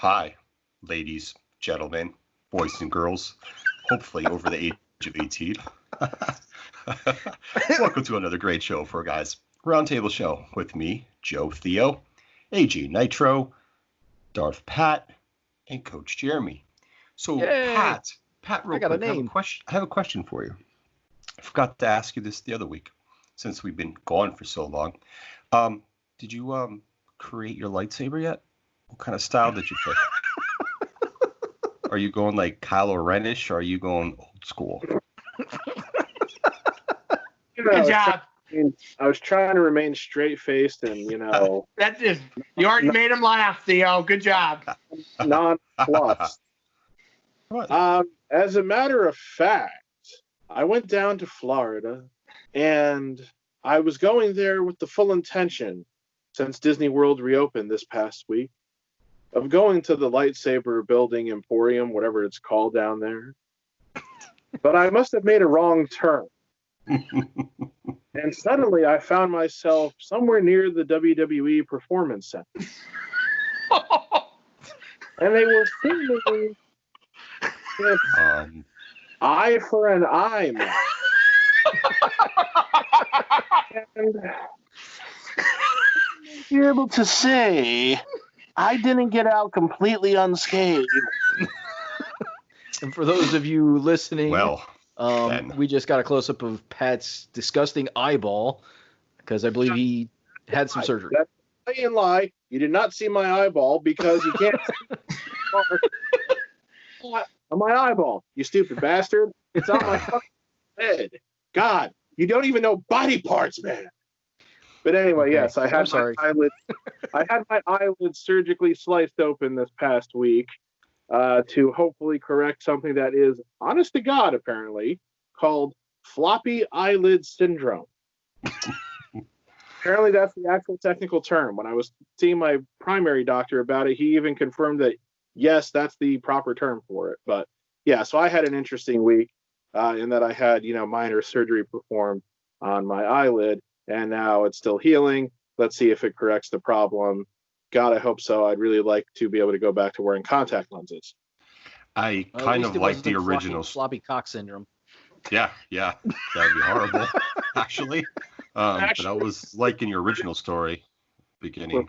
Hi, ladies, gentlemen, boys and girls, hopefully over the age of 18. Welcome to another great show for guys. Roundtable show with me, Joe Theo, AG Nitro, Darth Pat, and Coach Jeremy. So Yay! Pat, real quick, I have a question for you. I forgot to ask you this the other week, since we've been gone for so long. Did you create your lightsaber yet? What kind of style did you pick? Are you going like Kylo Ren-ish, or are you going old school? Good job. I was trying to remain straight-faced and, That's just, you already made him laugh, Theo. Good job. Non-plus. As a matter of fact, I went down to Florida, and I was going there with the full intention, since Disney World reopened this past week, of going to the lightsaber building emporium, whatever it's called down there. But I must have made a wrong turn. And suddenly I found myself somewhere near the WWE Performance Center. And they were filming eye for an eye, man. And you're able to say I didn't get out completely unscathed. And for those of you listening, we just got a close-up of Pat's disgusting eyeball because I believe he had some surgery. That's a lie and lie. You did not see my eyeball because you can't see on my eyeball, you stupid bastard. It's on my fucking head. God, you don't even know body parts, man. But anyway, okay. Yes, I had my eyelid surgically sliced open this past week to hopefully correct something that is, honest to God, apparently, called floppy eyelid syndrome. Apparently, that's the actual technical term. When I was seeing my primary doctor about it, he even confirmed that, yes, that's the proper term for it. But yeah, so I had an interesting week in that I had, minor surgery performed on my eyelid. And now it's still healing. Let's see if it corrects the problem. God, I hope so. I'd really like to be able to go back to wearing contact lenses. I kind of like the original. Floppy cock syndrome. Yeah. That would be horrible, actually. But I was liking your original story beginning.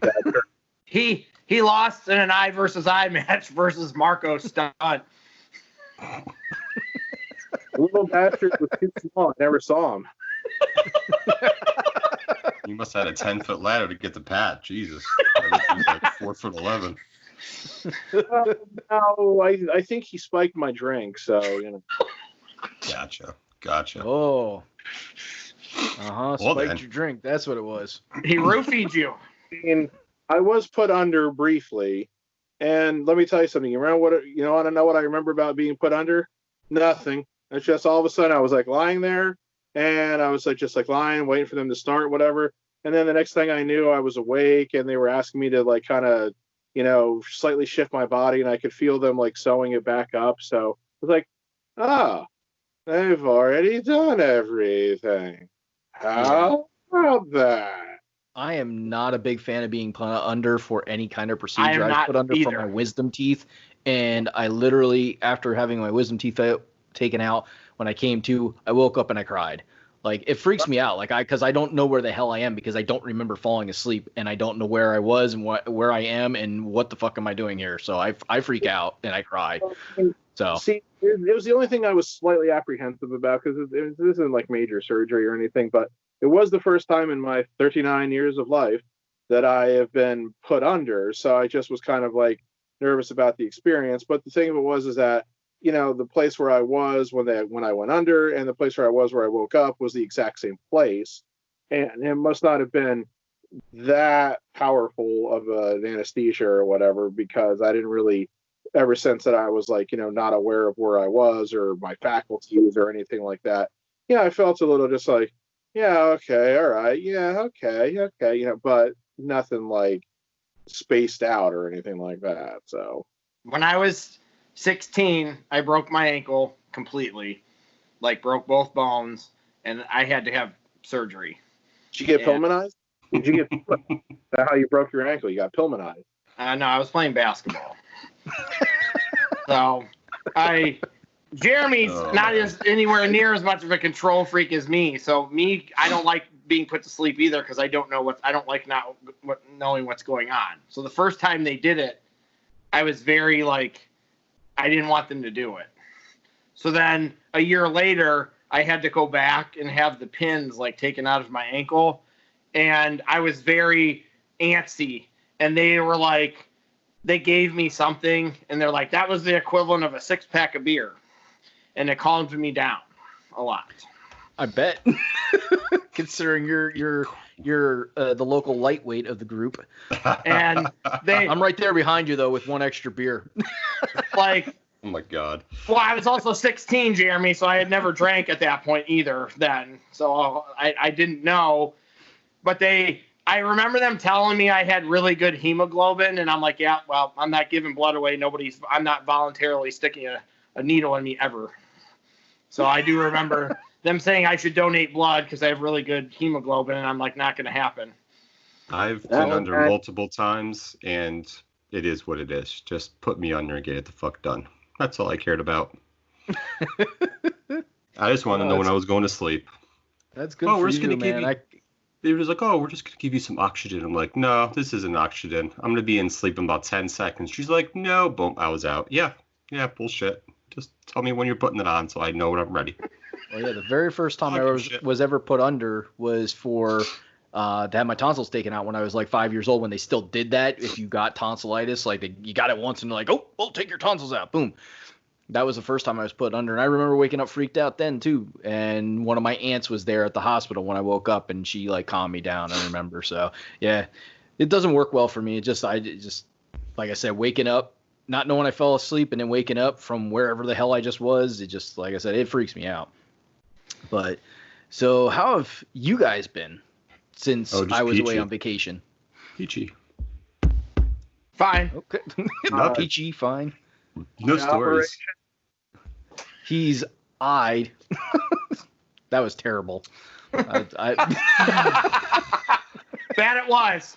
He lost in an eye versus eye match versus Marco Stunt. The little bastard was too small. I never saw him. You must have had a 10-foot ladder to get the Pat. Jesus. He was like 4'11". No, I think he spiked my drink, so, Gotcha. Oh. Spiked your drink. That's what it was. He roofied you. I was put under briefly, and let me tell you something. You want to know what I remember about being put under? Nothing. It's just all of a sudden I was like lying there, and I was like just like lying, waiting for them to start, whatever. And then the next thing I knew, I was awake, and they were asking me to like kind of, slightly shift my body, and I could feel them like sewing it back up. So I was like, oh, they've already done everything. How about that? I am not a big fan of being put under for any kind of procedure. I was put under for my wisdom teeth, and I literally, after having my wisdom teeth taken out, when I came to, I woke up and I cried. Like, it freaks me out, because I don't know where the hell I am, because I don't remember falling asleep, and I don't know where I was and where I am and what the fuck am I doing here. So I freak out and I cry. So see, it was the only thing I was slightly apprehensive about, because this isn't like major surgery or anything, but it was the first time in my 39 years of life that I have been put under. So I just was kind of like nervous about the experience. But the thing of it is that, the place where I was when I went under and the place where I was where I woke up was the exact same place. And it must not have been that powerful of an anesthesia or whatever, because I didn't really ever sense that I was like, not aware of where I was or my faculties or anything like that. I felt a little just like, yeah, okay, all right, yeah, okay, but nothing like spaced out or anything like that. So when I was 16, I broke my ankle completely, broke both bones, and I had to have surgery. Did you get Pillmanized? Did you get? Is that how you broke your ankle? You got Pillmanized? No, I was playing basketball. So Jeremy's not anywhere near as much of a control freak as me. So I don't like being put to sleep either because I don't like not knowing what's going on. So the first time they did it, I was very like, I didn't want them to do it. So then a year later, I had to go back and have the pins like taken out of my ankle, and I was very antsy. And they were like, they gave me something, and they're like, that was the equivalent of a 6-pack of beer, and it calmed me down a lot. I bet, considering you're the local lightweight of the group. And I'm right there behind you though with one extra beer. Like, oh my God. Well, I was also 16, Jeremy, so I had never drank at that point either then. So I didn't know. But I remember them telling me I had really good hemoglobin, and I'm like, yeah, well, I'm not giving blood away. I'm not voluntarily sticking a needle in me ever. So I do remember them saying I should donate blood because I have really good hemoglobin, and I'm like, not going to happen. I've been under multiple times, and it is what it is. Just put me under and get it the fuck done. That's all I cared about. I just wanted to know when I was going to sleep. That's good for you, man. They were just like, oh, we're just going to give you some oxygen. I'm like, no, this isn't oxygen. I'm going to be in sleep in about 10 seconds. She's like, no, boom, I was out. Yeah, bullshit. Just tell me when you're putting it on so I know when I'm ready. Well, yeah, the very first time I was ever put under was for to have my tonsils taken out when I was like 5 years old, when they still did that. If you got tonsillitis, like you got it once and they're like, oh, we'll take your tonsils out. Boom. That was the first time I was put under. And I remember waking up freaked out then too. And one of my aunts was there at the hospital when I woke up, and she like calmed me down, I remember. So yeah, it doesn't work well for me. It just, like I said, waking up, not knowing I fell asleep and then waking up from wherever the hell I just was. It just, like I said, it freaks me out. But so how have you guys been since I was away on vacation? Peachy. Fine. Okay. Peachy, fine. No stories. He's eyed. That was terrible. Bad it was.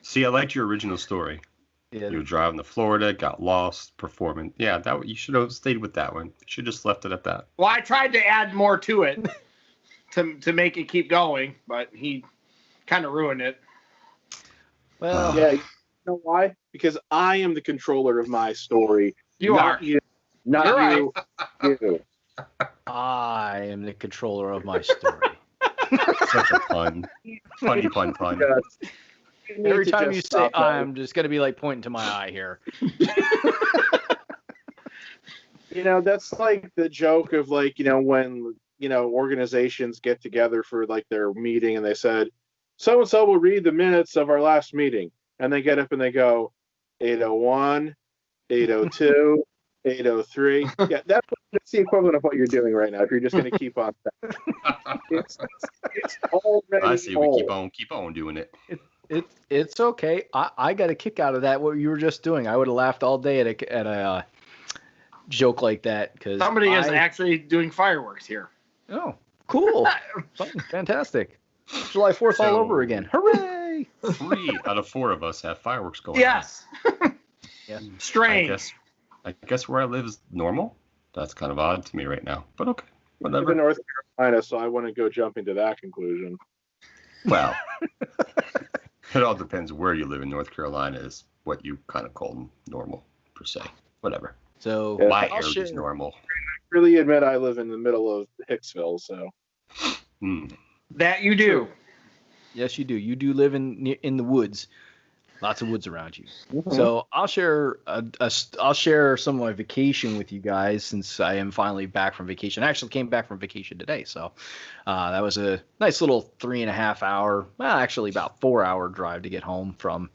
See, I liked your original story. Yeah. You were driving to Florida, got lost, performing. Yeah, you should have stayed with that one. You should have just left it at that. Well, I tried to add more to it to make it keep going, but he kind of ruined it. Well, yeah. You know why? Because I am the controller of my story. You are. You. Not You're you. right. You. I am the controller of my story. Such a funny pun. Every time you say I'm just going to be like pointing to my eye here. That's like the joke of like, when, organizations get together for like their meeting and they said, so-and-so will read the minutes of our last meeting. And they get up and they go, 801, 802, 803. Yeah, that's the equivalent of what you're doing right now if you're just going to keep on that. It's already I see. old. We keep on doing it. It's okay. I got a kick out of that, what you were just doing. I would have laughed all day at a joke like that. Cause somebody is actually doing fireworks here. Oh, cool. Fantastic. July 4th all over again. Hooray! 3 out of 4 of us have fireworks going yes. on. Yeah. Strange. I guess where I live is normal. That's kind of odd to me right now. But okay. Whatever. I live in North Carolina, so I want to go jumping to that conclusion. Well, it all depends where you live in North Carolina is what you kind of call normal, per se. Whatever. So my area is normal. I really admit I live in the middle of Hicksville, so. That you do. Yes, you do. You do live in the woods. Lots of woods around you. Mm-hmm. So I'll share some of my vacation with you guys since I am finally back from vacation. I actually came back from vacation today, so that was a nice little 3.5 hour, well, actually about 4-hour drive to get home from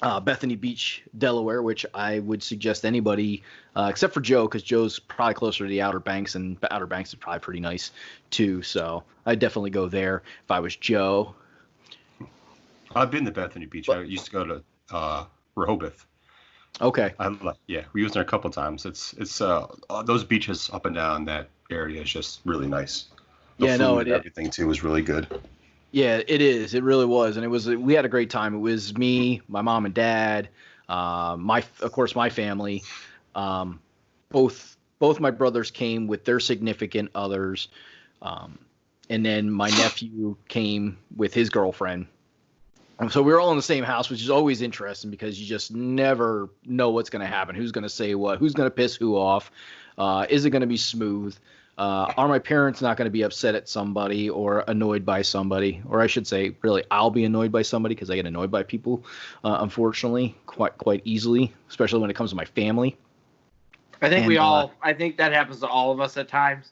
Bethany Beach, Delaware, which I would suggest anybody, except for Joe, because Joe's probably closer to the Outer Banks, and Outer Banks is probably pretty nice too. So I'd definitely go there if I was Joe. I've been to Bethany Beach. I used to go to Rehoboth. Okay. We used there a couple times. It's those beaches up and down that area is just really nice. Everything too was really good. Yeah, it is. It really was, and we had a great time. It was me, my mom and dad, Of course, my family, both my brothers came with their significant others, and then my nephew came with his girlfriend. And so we were all in the same house, which is always interesting because you just never know what's going to happen, who's going to say what, who's going to piss who off, is it going to be smooth, are my parents not going to be upset at somebody or annoyed by somebody, or I should say, really, I'll be annoyed by somebody because I get annoyed by people, unfortunately, quite easily, especially when it comes to my family. I think I think that happens to all of us at times.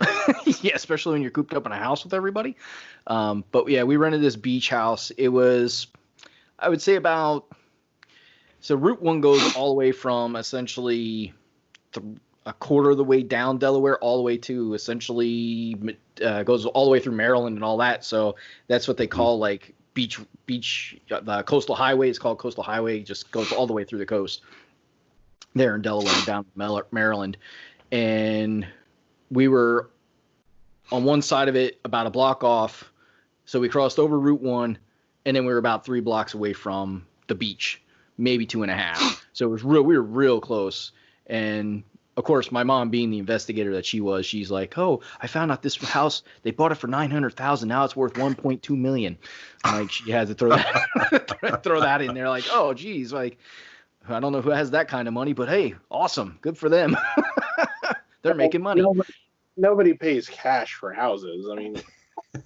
Yeah, especially when you're cooped up in a house with everybody. But yeah, we rented this beach house. It was, I would say so Route 1 goes all the way from essentially a quarter of the way down Delaware all the way to essentially goes all the way through Maryland and all that. So that's what they call like beach, the coastal highway. It's called coastal highway. It just goes all the way through the coast there in Delaware and down Maryland. And we were on one side of it about a block off. So we crossed over Route 1, and then we were about 3 blocks away from the beach, maybe 2.5. So it was we were real close. And of course, my mom, being the investigator that she was, she's like, "Oh, I found out this house, they bought it for $900,000. Now it's worth $1.2 million." Like, she had to throw that in there. Like, oh, geez, like, I don't know who has that kind of money, but hey, awesome, good for them. They're making money. Nobody pays cash for houses. I mean,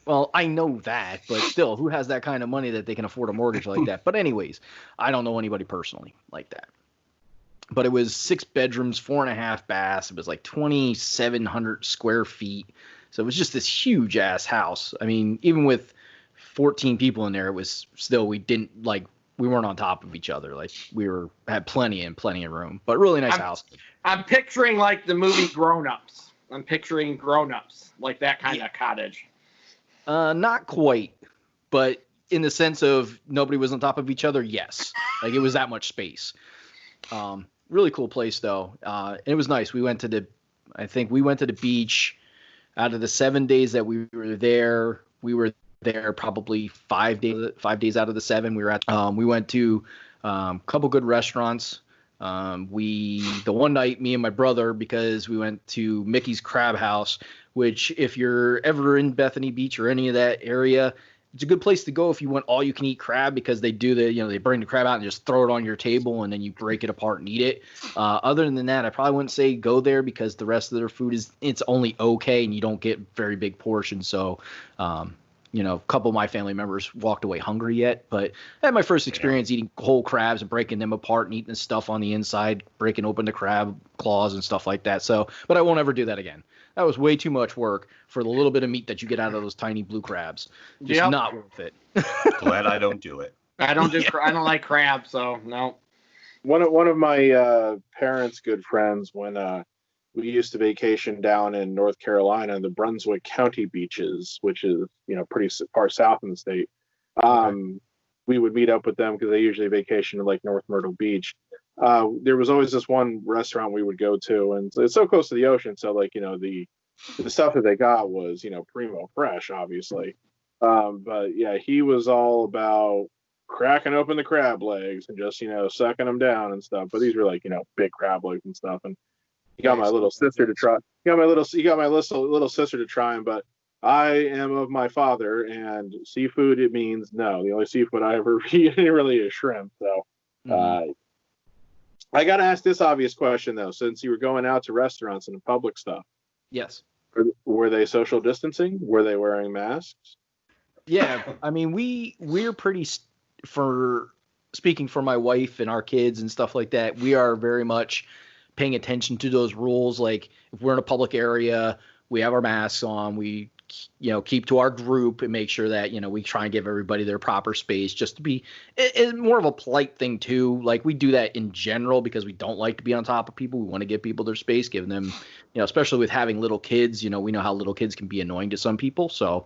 well, I know that, but still, who has that kind of money that they can afford a mortgage like that? But anyways, I don't know anybody personally like that. But it was 6 bedrooms, 4.5 baths. It was like 2,700 square feet. So it was just this huge ass house. I mean, even with 14 people in there, it was still, we weren't on top of each other. Like, had plenty of room, but really nice house. I'm picturing like the movie Grown Ups. I'm picturing Grown Ups, like that kind of cottage. Not quite, but in the sense of nobody was on top of each other. Yes. Like, it was that much space. Really cool place though. And it was nice. We went to the beach. Out of the 7 days that we were there probably 5 days out of the 7. We went to a couple good restaurants. The one night, me and my brother, because we went to Mickey's Crab House, which, if you're ever in Bethany Beach or any of that area, it's a good place to go if you want all you can eat crab, because they do they bring the crab out and just throw it on your table and then you break it apart and eat it. Other than that, I probably wouldn't say go there, because the rest of their food it's only okay and you don't get very big portions. So, a couple of my family members walked away hungry yet, but I had my first experience eating whole crabs and breaking them apart and eating the stuff on the inside, breaking open the crab claws and stuff like that. So, but I won't ever do that again. That was way too much work for the little bit of meat that you get out of those tiny blue crabs. Just not worth it. Glad I don't do it. I don't like crab, so no. One of my parents' good friends, when we used to vacation down in North Carolina, the Brunswick County beaches, which is pretty far south in the state. We would meet up with them because they usually vacation in like North Myrtle Beach. There was always this one restaurant we would go to, and it's so close to the ocean. So like, the stuff that they got was, primo fresh, obviously. But yeah, he was all about cracking open the crab legs and just, sucking them down and stuff. But these were like, big crab legs and stuff. And he got my little sister to try. He got my little sister to try them. But I am of my father, and seafood, it means no. The only seafood I ever eat really is shrimp. So, I got to ask this obvious question, though, since you were going out to restaurants and public stuff. Yes. Were they social distancing? Were they wearing masks? Yeah. I mean, we're pretty, for speaking for my wife and our kids and stuff like that, we are very much paying attention to those rules. Like, if we're in a public area, we have our masks on, we keep to our group and make sure that, we try and give everybody their proper space, just to be it's more of a polite thing too. Like, we do that in general because we don't like to be on top of people. We want to give people their space, give them, especially with having little kids, we know how little kids can be annoying to some people. So,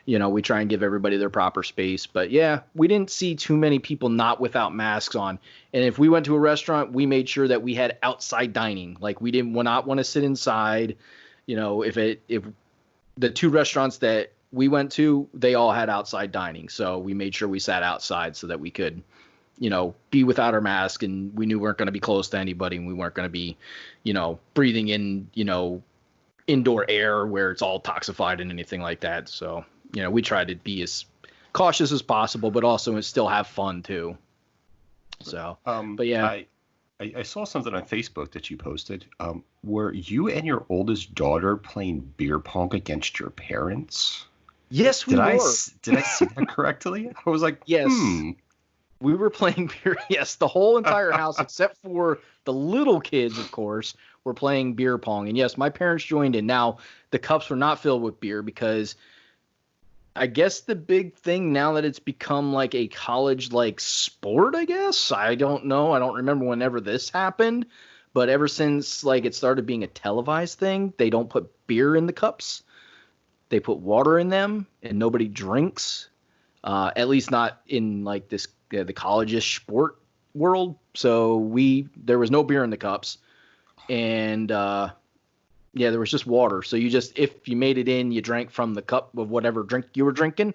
we try and give everybody their proper space. But yeah, we didn't see too many people not without masks on. And if we went to a restaurant, we made sure that we had outside dining. Like, we didn't not want to sit inside. If the 2 restaurants that we went to, they all had outside dining. So we made sure we sat outside so that we could, be without our mask, and we knew we weren't going to be close to anybody, and we weren't going to be, breathing in, indoor air where it's all toxified and anything like that. So, we tried to be as cautious as possible, but also still have fun too. So, but yeah. I saw something on Facebook that you posted. Were you and your oldest daughter playing beer pong against your parents? Yes, we were. Did I see that correctly? I was like, yes. We were playing beer. Yes, the whole entire house, except for the little kids, of course, were playing beer pong. And yes, my parents joined in. Now, the cups were not filled with beer because I guess the big thing now that it's become like a college-like sport, I guess. I don't know. I don't remember whenever this happened. But ever since like it started being a televised thing, they don't put beer in the cups. They put water in them, and nobody drinks. At least not in like this the college-ish sport world. So there was no beer in the cups, and there was just water. So if you made it in, you drank from the cup of whatever drink you were drinking,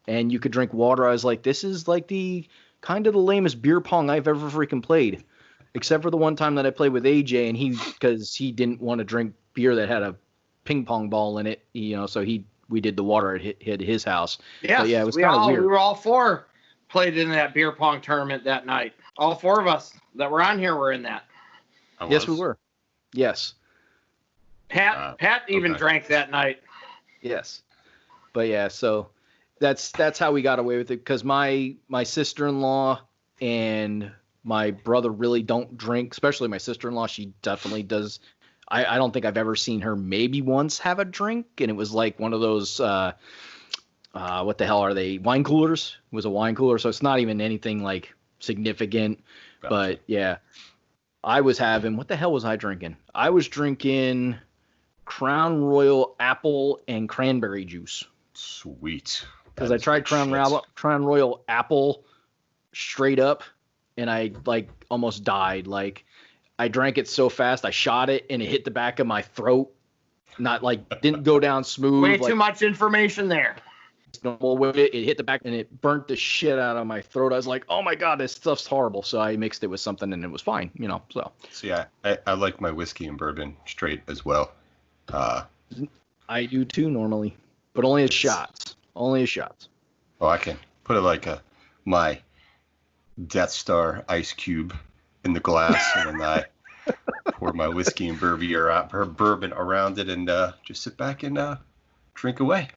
and you could drink water. I was like, this is like the kind of the lamest beer pong I've ever freaking played, except for the one time that I played with AJ, and because he didn't want to drink beer that had a ping pong ball in it, so we did the water at his house. Yes, but yeah, it was kind of weird. We were all four played in that beer pong tournament that night. All four of us that were on here were in that. Yes, we were. Yes. Pat even drank that night. Yes. But yeah, so that's how we got away with it, because my sister-in-law and my brother really don't drink, especially my sister-in-law. She definitely does. I don't think I've ever seen her maybe once have a drink, and it was like one of those what the hell are they? Wine coolers. It was a wine cooler, so it's not even anything like significant. Gotcha. But yeah, I was having, what the hell was I drinking? I was drinking Crown Royal apple and cranberry juice. Sweet. Because I tried Crown Royal apple straight up, and I like almost died. Like I drank it so fast, I shot it, and it hit the back of my throat. Not like didn't go down smooth. Way too much information there. Normal with it hit the back, and it burnt the shit out of my throat. I was like, oh my god, this stuff's horrible. So I mixed it with something, and it was fine, so yeah, I like my whiskey and bourbon straight as well. I do too normally, but only as shots. Oh, I can put it like my Death Star ice cube in the glass, and then I pour my whiskey and bourbon around it, and just sit back and drink away.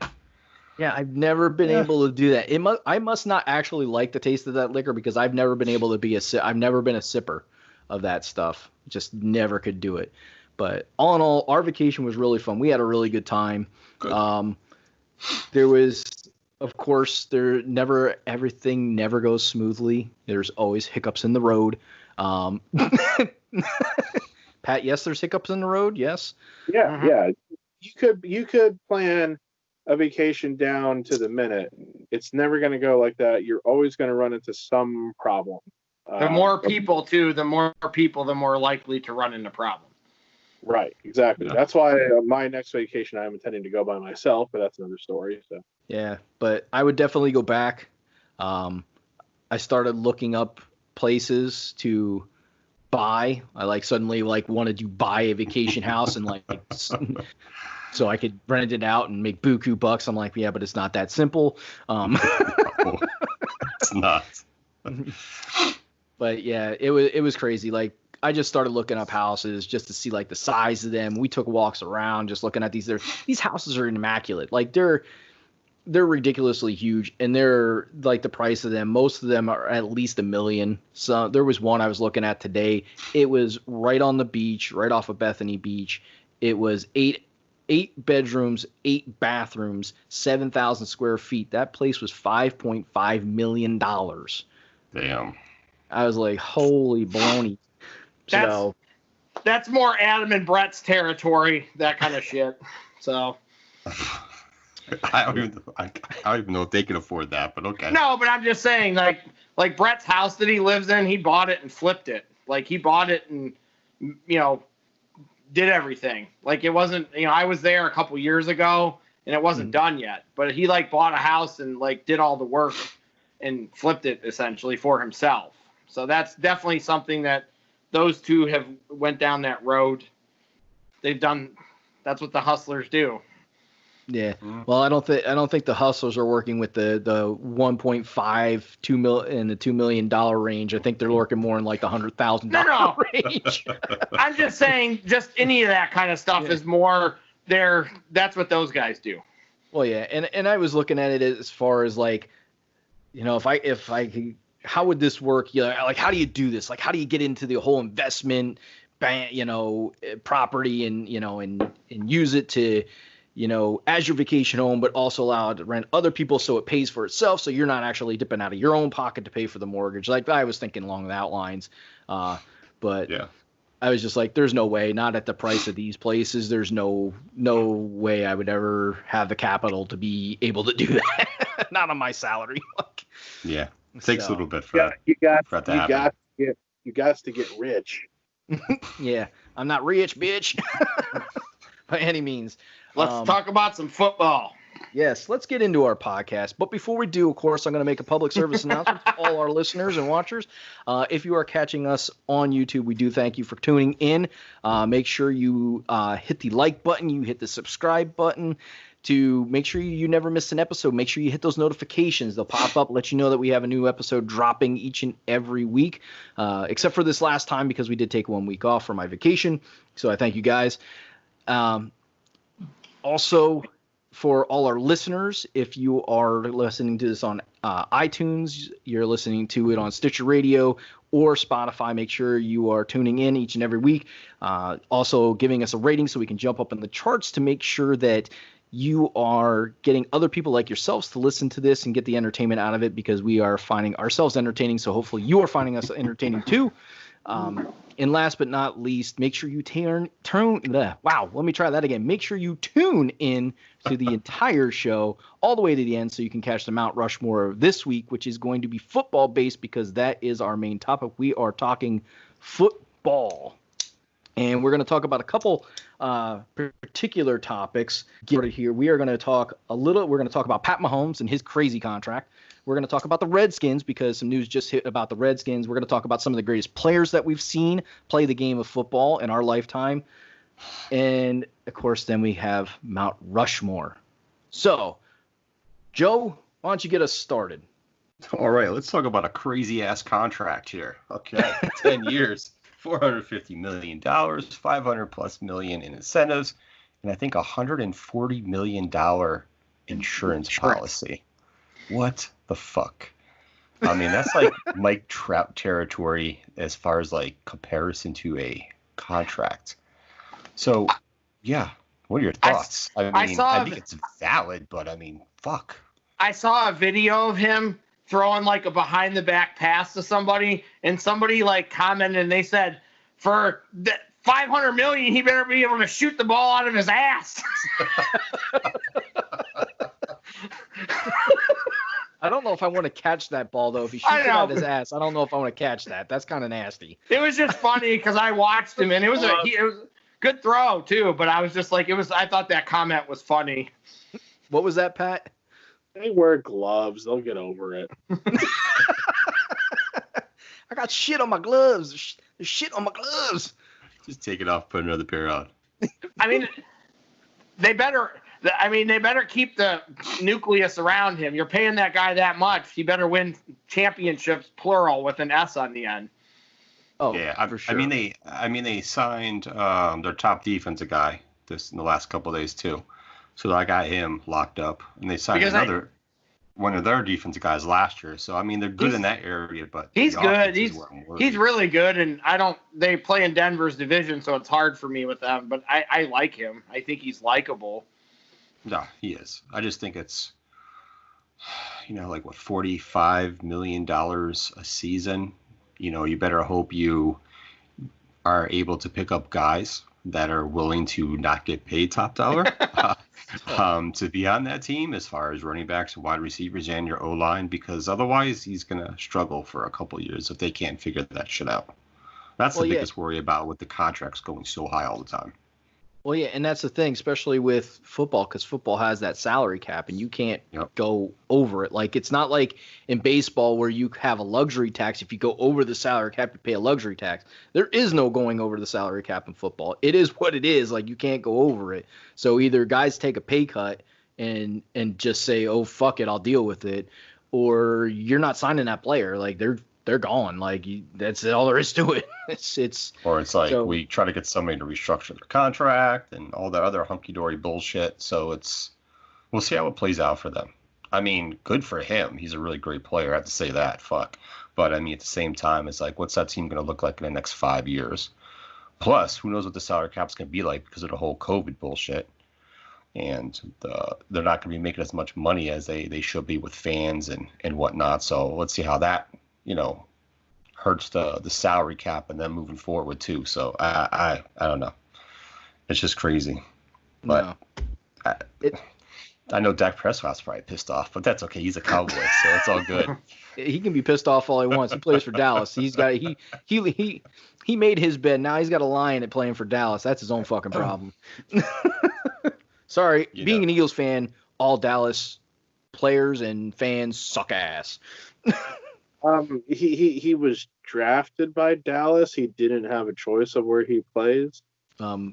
Yeah, I've never been able to do that. I must not actually like the taste of that liquor, because I've never been able to I've never been a sipper of that stuff. Just never could do it. But all in all, our vacation was really fun. We had a really good time. Good. There was, of course, everything never goes smoothly. There's always hiccups in the road. Pat, yes, there's hiccups in the road. Yes. Yeah, yeah. You could plan a vacation down to the minute. It's never going to go like that. You're always going to run into some problem. The more people, too, the more likely to run into problems. Right, exactly. Yeah. That's why my next vacation I'm intending to go by myself, but that's another story. So yeah, but I would definitely go back. I started looking up places to buy. I suddenly wanted to buy a vacation house and so I could rent it out and make buku bucks. I'm like, yeah, but it's not that simple. No, it's not. But yeah, it was crazy. Like, I just started looking up houses just to see the size of them. We took walks around just looking at these. These houses are immaculate. Like they're ridiculously huge, and they're the price of them. Most of them are at least $1 million. So there was one I was looking at today. It was right on the beach, right off of Bethany Beach. It was eight bedrooms, 8 bathrooms, 7,000 square feet. That place was $5.5 million. Damn. I was like, holy baloney. That's more Adam and Brett's territory, that kind of shit. So I don't even know if they can afford that, but okay. No, but I'm just saying, like Brett's house that he lives in, he bought it and flipped it. Like he bought it and did everything. Like it wasn't, I was there a couple years ago and it wasn't done yet, but he bought a house and did all the work and flipped it essentially for himself. So that's definitely something that those two have went down that road. That's what the hustlers do. Yeah. Well, I don't think the hustlers are working with the 1.5, 2 million and the $2 million range. I think they're working more in like the $100,000 range. I'm just saying, just any of that kind of stuff is more there. That's what those guys do. Well, yeah, and I was looking at it as far as like, if I could, how would this work? Like how do you do this? Like how do you get into the whole investment, property and and use it to, as your vacation home, but also allow it to rent other people so it pays for itself. So you're not actually dipping out of your own pocket to pay for the mortgage. Like I was thinking along that lines. But yeah, I was just like, there's no way, not at the price of these places. There's no way I would ever have the capital to be able to do that. Not on my salary. Yeah. It takes a little bit for that to happen. You got to get rich. Yeah. I'm not rich, bitch. By any means. Let's talk about some football. Yes, let's get into our podcast. But before we do, of course, I'm going to make a public service announcement to all our listeners and watchers. If you are catching us on YouTube, we do thank you for tuning in. Make sure you hit the like button. You hit the subscribe button to make sure you never miss an episode. Make sure you hit those notifications. They'll pop up, let you know that we have a new episode dropping each and every week, except for this last time because we did take 1 week off for my vacation. So I thank you guys. Also, for all our listeners, if you are listening to this on iTunes, you're listening to it on Stitcher Radio or Spotify, make sure you are tuning in each and every week. Also giving us a rating so we can jump up in the charts to make sure that you are getting other people like yourselves to listen to this and get the entertainment out of it, because we are finding ourselves entertaining. So hopefully you are finding us entertaining too. And last but not least, make sure you Make sure you tune in to the entire show all the way to the end so you can catch the Mount Rushmore of this week, which is going to be football based because that is our main topic. We are talking football. And we're going to talk about a couple particular topics. Get started here. We're going to talk about Pat Mahomes and his crazy contract. We're going to talk about the Redskins because some news just hit about the Redskins. We're going to talk about some of the greatest players that we've seen play the game of football in our lifetime. And, of course, then we have Mount Rushmore. So, Joe, why don't you get us started? All right, let's talk about a crazy-ass contract here. Okay, 10 years, $450 million, $500+ million in incentives, and I think $140 million insurance policy. What the fuck? I mean, that's like Mike Trout territory as far as like comparison to a contract. So, yeah, what are your thoughts? I think it's valid, but I mean, fuck. I saw a video of him throwing like a behind the back pass to somebody, and somebody like commented and they said, for the $500 million, he better be able to shoot the ball out of his ass. I don't know if I want to catch that ball, though. If he shoots it out of his ass, I don't know if I want to catch that. That's kind of nasty. It was just funny because I watched him, and it was a good throw, too. But I was just like, I thought that comment was funny. What was that, Pat? They wear gloves. They'll get over it. I got shit on my gloves. There's shit on my gloves. Just take it off, put another pair on. I mean, they better keep the nucleus around him. You're paying that guy that much. He better win championships, plural, with an S on the end. Oh, yeah, for sure. I mean, they signed their one defensive guy in the last couple of days too. So I got him locked up, and they signed one of their defensive guys last year. So I mean, they're good in that area, but he's good. He's really good, and they play in Denver's division, so it's hard for me with them. But I like him. I think he's likable. No, he is. I just think it's, like what, $45 million a season. You better hope you are able to pick up guys that are willing to not get paid top dollar to be on that team as far as running backs and wide receivers and your O-line, because otherwise he's going to struggle for a couple of years if they can't figure that shit out. That's the biggest worry about with the contracts going so high all the time. Well, yeah, and that's the thing, especially with football, because football has that salary cap, and you can't go over it. Like, it's not like in baseball where you have a luxury tax. If you go over the salary cap, you pay a luxury tax. There is no going over the salary cap in football. It is what it is. Like, you can't go over it. So either guys take a pay cut and just say, oh, fuck it, I'll deal with it, or you're not signing that player. Like, they're gone. Like, that's all there is to it. Or it's like we try to get somebody to restructure their contract and all that other hunky-dory bullshit. So we'll see how it plays out for them. I mean, good for him. He's a really great player. I have to say that. Fuck. But I mean, at the same time, it's like, what's that team going to look like in the next 5 years? Plus, who knows what the salary cap's going to be like because of the whole COVID bullshit. And they're not going to be making as much money as they should be with fans and whatnot. So let's see how that, hurts the salary cap and then moving forward too. So I don't know. It's just crazy. But I know Dak Prescott's probably pissed off, but that's okay. He's a Cowboy, so it's all good. He can be pissed off all he wants. He plays for Dallas. He made his bed. Now he's got a lie in it playing for Dallas. That's his own fucking problem. Sorry, being an Eagles fan, all Dallas players and fans suck ass. He was drafted by Dallas. He didn't have a choice of where he plays.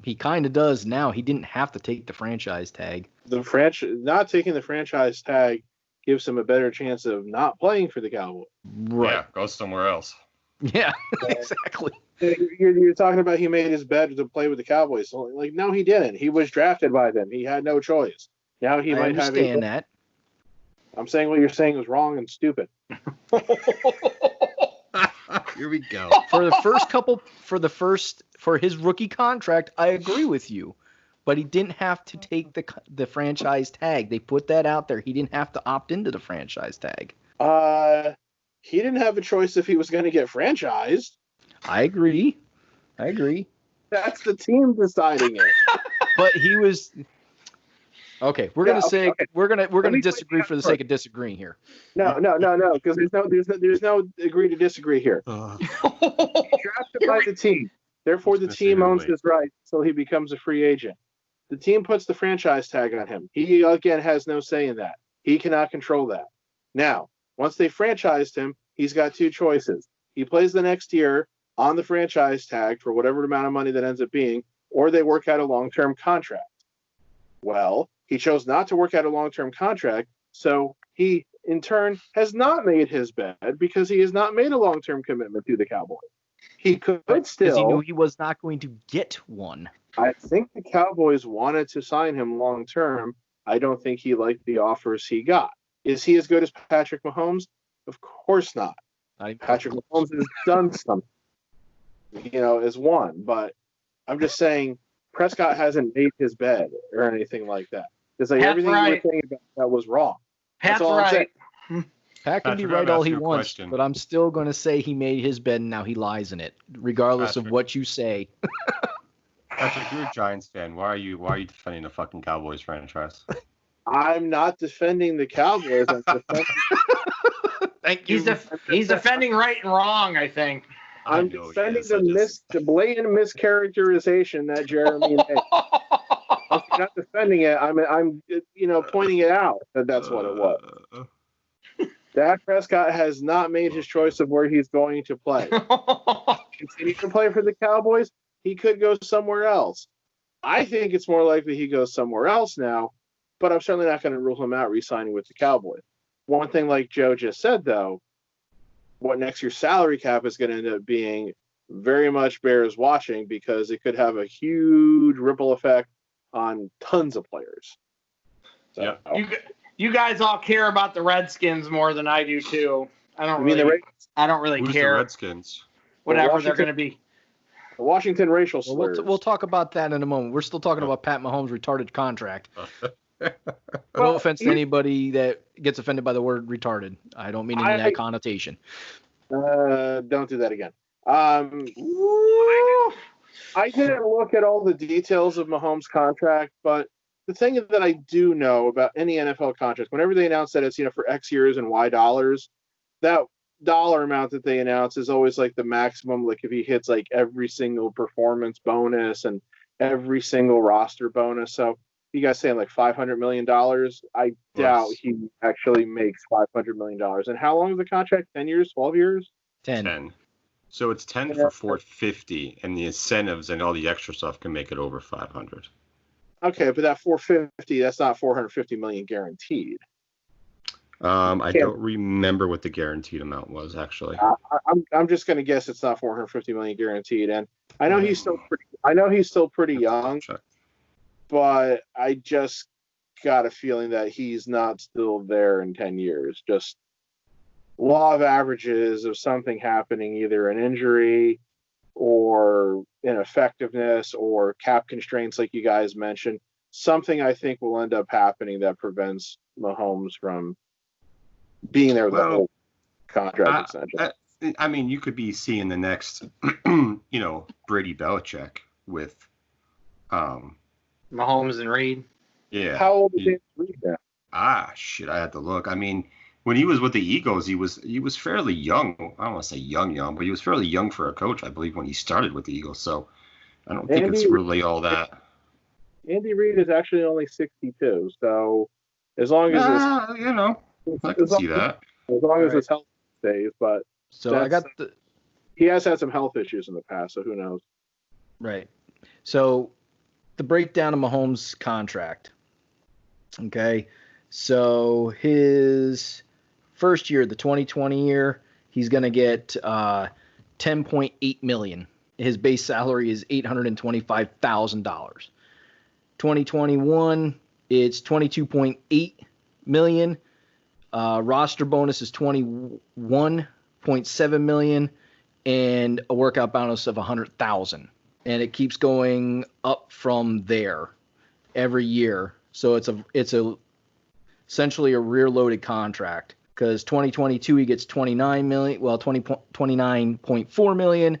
He kind of does now. He didn't have to take the franchise tag. Not taking the franchise tag gives him a better chance of not playing for the Cowboys. Right. Yeah, go somewhere else. Yeah, exactly. You're talking about he made his bed to play with the Cowboys. So, like, no, he didn't. He was drafted by them. He had no choice. Now he might have. I understand that. I'm saying what you're saying is wrong and stupid. Here we go. For his rookie contract, I agree with you, but he didn't have to take the franchise tag. They put that out there. He didn't have to opt into the franchise tag. He didn't have a choice if he was going to get franchised. I agree. That's the team deciding it. But he was. Okay, we're gonna disagree for the sake of disagreeing here. No, because there's no agree to disagree here. He's drafted by the team, therefore the team owns his rights, so he becomes a free agent. The team puts the franchise tag on him. He again has no say in that. He cannot control that. Now, once they franchised him, he's got two choices. He plays the next year on the franchise tag for whatever amount of money that ends up being, or they work out a long-term contract. Well, he chose not to work out a long-term contract, so he, in turn, has not made his bed because he has not made a long-term commitment to the Cowboys. He could still... Because he knew he was not going to get one. I think the Cowboys wanted to sign him long-term. I don't think he liked the offers he got. Is he as good as Patrick Mahomes? Of course not. Patrick Mahomes has done something, as one. But I'm just saying Prescott hasn't made his bed or anything like that. It's like everything you were saying about that was wrong. That's all right. Pat can be right all he wants, but I'm still going to say he made his bed and now he lies in it, regardless of what you say. Patrick, you're a Giants fan. Why are you defending the fucking Cowboys franchise? I'm not defending the Cowboys. I'm defending... Thank you. He's defending right and wrong, I think. I'm defending the blatant mischaracterization that Jeremy made. I'm not defending it. I'm pointing it out that's what it was. Dak Prescott has not made his choice of where he's going to play. Continue to play for the Cowboys. He could go somewhere else. I think it's more likely he goes somewhere else now, but I'm certainly not going to rule him out re-signing with the Cowboys. One thing, like Joe just said, though, what next year's salary cap is going to end up being very much bears watching because it could have a huge ripple effect on tons of players. So, yeah. You guys all care about the Redskins more than I do too. I don't really Who's care. The Redskins? Whatever they're going to be. The Washington racial slurs. We'll talk about that in a moment. We're still talking about Pat Mahomes' retarded contract. No offense to anybody that gets offended by the word retarded. I don't mean in that connotation. Don't do that again. I didn't look at all the details of Mahomes' contract, but the thing that I do know about any NFL contract, whenever they announce that it's for X years and Y dollars, that dollar amount that they announce is always like the maximum. Like if he hits like every single performance bonus and every single roster bonus. So you guys saying like $500 million? I doubt he actually makes $500 million. And how long is the contract? 10 years? 12 years? 10. So it's 10 for 450, and the incentives and all the extra stuff can make it over 500. Okay, but that 450, that's not 450 million guaranteed. I don't remember what the guaranteed amount was actually. I'm just going to guess it's not 450 million guaranteed, and I know he's still pretty young, but I just got a feeling that he's not still there in 10 years. Just law of averages of something happening, either an injury or ineffectiveness or cap constraints, like you guys mentioned. Something I think will end up happening that prevents Mahomes from being there the whole contract extension. I mean, you could be seeing the next, Brady Belichick with Mahomes and Reed. Yeah. How old is Reed now? Shit, I had to look. I mean, when he was with the Eagles, he was fairly young. I don't want to say young, but he was fairly young for a coach, I believe, when he started with the Eagles. So I don't think it's really all that. Andy Reid is actually only 62. So as long as I can see that. As long as his health stays, but so he has had some health issues in the past, so who knows? Right. So the breakdown of Mahomes' contract. Okay. So his first year, the 2020 year, he's going to get $10.8 million. His base salary is $825,000. 2021, it's $22.8 million. Roster bonus is $21.7 million, and a workout bonus of $100,000. And it keeps going up from there every year. So it's essentially a rear-loaded contract, because 2022 he gets $29 million, well, $29.4 million,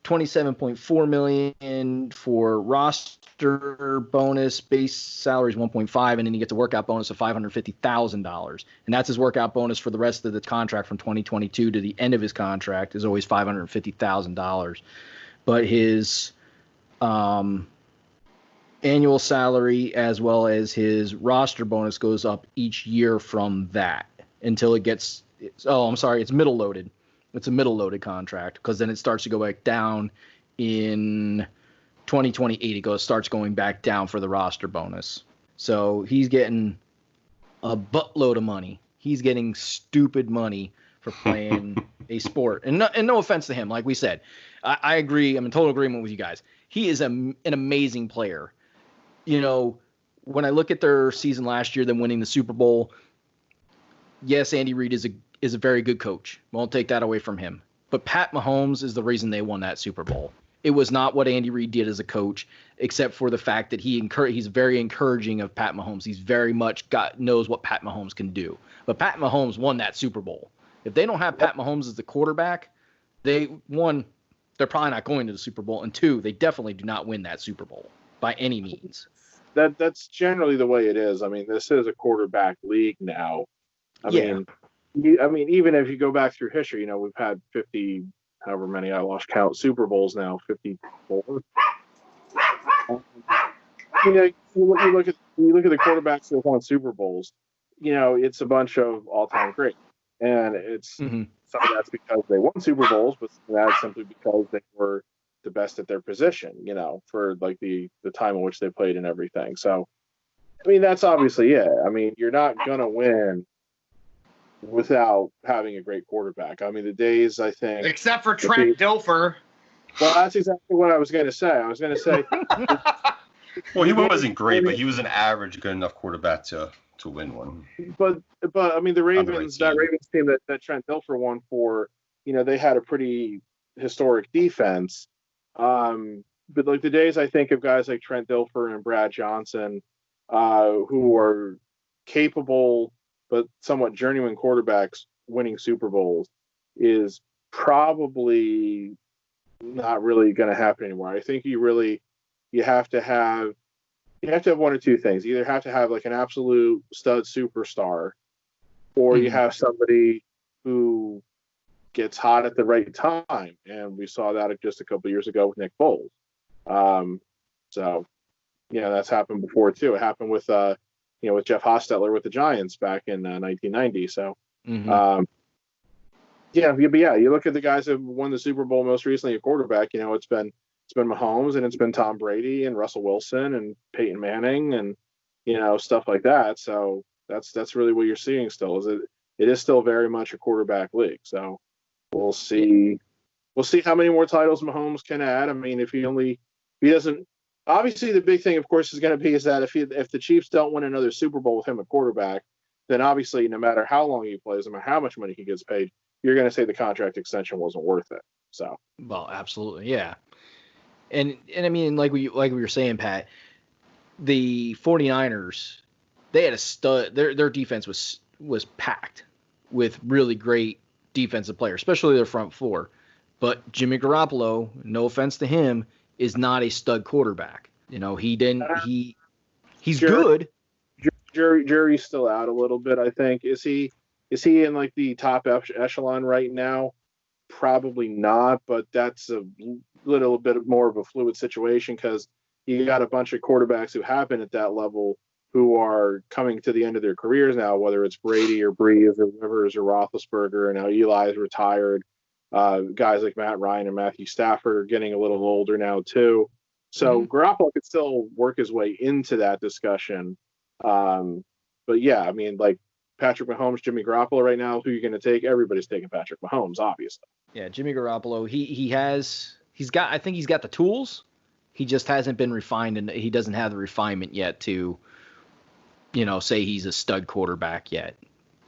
$27.4 million for roster bonus, base salary is $1.5, and then he gets a workout bonus of $550,000, and that's his workout bonus for the rest of the contract from 2022 to the end of his contract is always $550,000. But his annual salary as well as his roster bonus goes up each year from that until it gets it's middle loaded. It's a middle loaded contract, because then it starts to go back down in 2028. It starts going back down for the roster bonus. So he's getting a buttload of money. He's getting stupid money for playing a sport. And no offense to him, like we said, I agree. I'm in total agreement with you guys. He is an amazing player. When I look at their season last year, them winning the Super Bowl, yes, Andy Reid is a very good coach. Won't take that away from him. But Pat Mahomes is the reason they won that Super Bowl. It was not what Andy Reid did as a coach, except for the fact that he's very encouraging of Pat Mahomes. He's very much knows what Pat Mahomes can do. But Pat Mahomes won that Super Bowl. If they don't have Pat Mahomes as the quarterback, they're probably not going to the Super Bowl. And two, they definitely do not win that Super Bowl by any means. That's generally the way it is. I mean, this is a quarterback league now. I mean, even if you go back through history, we've had 50, however many, I lost count, Super Bowls now, 54. You look at the quarterbacks that won Super Bowls. It's a bunch of all-time greats, and it's some of that's because they won Super Bowls, but some of that's simply because they were the best at their position. For like the time in which they played and everything. So, I mean, that's obviously it. I mean, you're not gonna win without having a great quarterback. I mean, the days, I think, except for Trent Dilfer. Well, that's exactly what I was going to say. Well, he wasn't great, but he was an average good enough quarterback to win one. But I mean, the Ravens, that Ravens team that Trent Dilfer won for, they had a pretty historic defense. But like the days, I think, of guys like Trent Dilfer and Brad Johnson, who are capable but somewhat journeyman quarterbacks winning Super Bowls, is probably not really going to happen anymore. I think you have to have one or two things. You either have to have like an absolute stud superstar, or you have somebody who gets hot at the right time. And we saw that just a couple of years ago with Nick Foles. So, that's happened before too. It happened with with Jeff Hostetler with the Giants back in 1990. So, but yeah, you look at the guys who won the Super Bowl most recently at quarterback. It's been Mahomes, and it's been Tom Brady and Russell Wilson and Peyton Manning and stuff like that. So that's really what you're seeing still. It is still very much a quarterback league. So we'll see. We'll see how many more titles Mahomes can add. I mean, if he doesn't. Obviously, the big thing, of course, is going to be is that if the Chiefs don't win another Super Bowl with him at quarterback, then obviously, no matter how long he plays, no matter how much money he gets paid, you're going to say the contract extension wasn't worth it. So. Well, absolutely, yeah. And I mean, like we were saying, Pat, the 49ers, they had a stud. Their defense was packed with really great defensive players, especially their front four. But Jimmy Garoppolo, no offense to him, is not a stud quarterback. He's good. Jury's still out a little bit, I think. Is he in like the top echelon right now? Probably not, but that's a little bit more of a fluid situation because you got a bunch of quarterbacks who have been at that level who are coming to the end of their careers now, whether it's Brady or Brees or Rivers or Roethlisberger, and now Eli's retired. Guys like Matt Ryan and Matthew Stafford are getting a little older now too. So Garoppolo could still work his way into that discussion. But yeah, I mean, like Patrick Mahomes, Jimmy Garoppolo right now, who you're going to take? Everybody's taking Patrick Mahomes, obviously. Yeah, Jimmy Garoppolo, he's got the tools. He just hasn't been refined, and he doesn't have the refinement yet to, say he's a stud quarterback yet.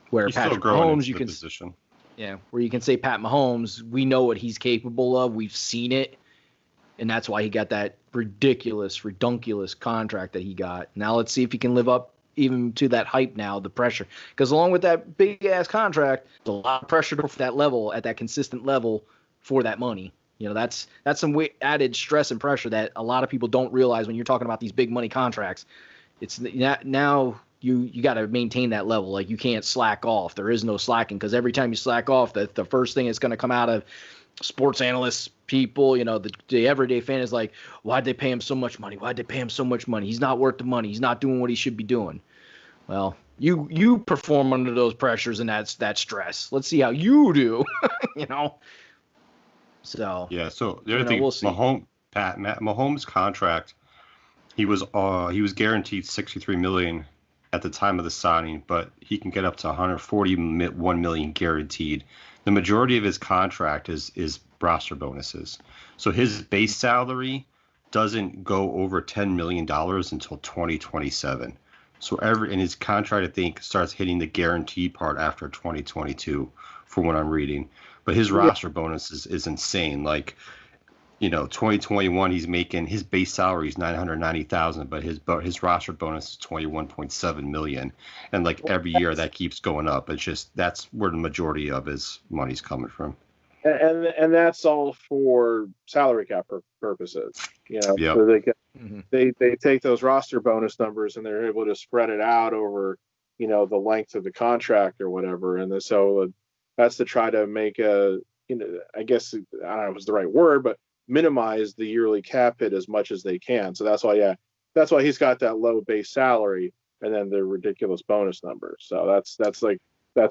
Where he's Patrick Mahomes, you can position. Yeah, where you can say Pat Mahomes, we know what he's capable of. We've seen it, and that's why he got that redunculous contract that he got. Now let's see if he can live up even to that hype now, the pressure. Because along with that big-ass contract, there's a lot of pressure for that level, at that consistent level for that money. That's some added stress and pressure that a lot of people don't realize when you're talking about these big money contracts. It's now you got to maintain that level. Like, you can't slack off. There is no slacking, because every time you slack off, the first thing that's going to come out of sports analysts, people, the everyday fan is like, why'd they pay him so much money? Why'd they pay him so much money? He's not worth the money. He's not doing what he should be doing. Well, you perform under those pressures and that stress. Let's see how you do. So yeah. So the other thing, we'll see. Mahomes' contract, he was guaranteed $63 million at the time of the signing, but he can get up to $141 million guaranteed. The majority of his contract is roster bonuses. So his base salary doesn't go over $10 million until 2027. So in his contract, I think, starts hitting the guaranteed part after 2022, from what I'm reading. But his roster bonus is insane. Like, 2021, he's making, his base salary is $990,000, but his roster bonus is $21.7 million, and like every year that keeps going up. It's just, that's where the majority of his money's coming from. And that's all for salary cap purposes. So they take those roster bonus numbers and they're able to spread it out over the length of the contract or whatever, and so that's to try to make I guess, I don't know if it's the right word, but minimize the yearly cap hit as much as they can. So that's why he's got that low base salary and then the ridiculous bonus numbers. So that's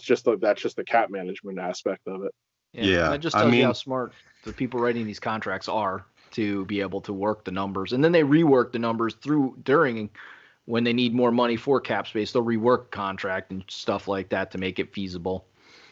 just the cap management aspect of it. Yeah. That just tells you how smart the people writing these contracts are to be able to work the numbers, and then they rework the numbers during when they need more money for cap space. They'll rework contract and stuff like that to make it feasible.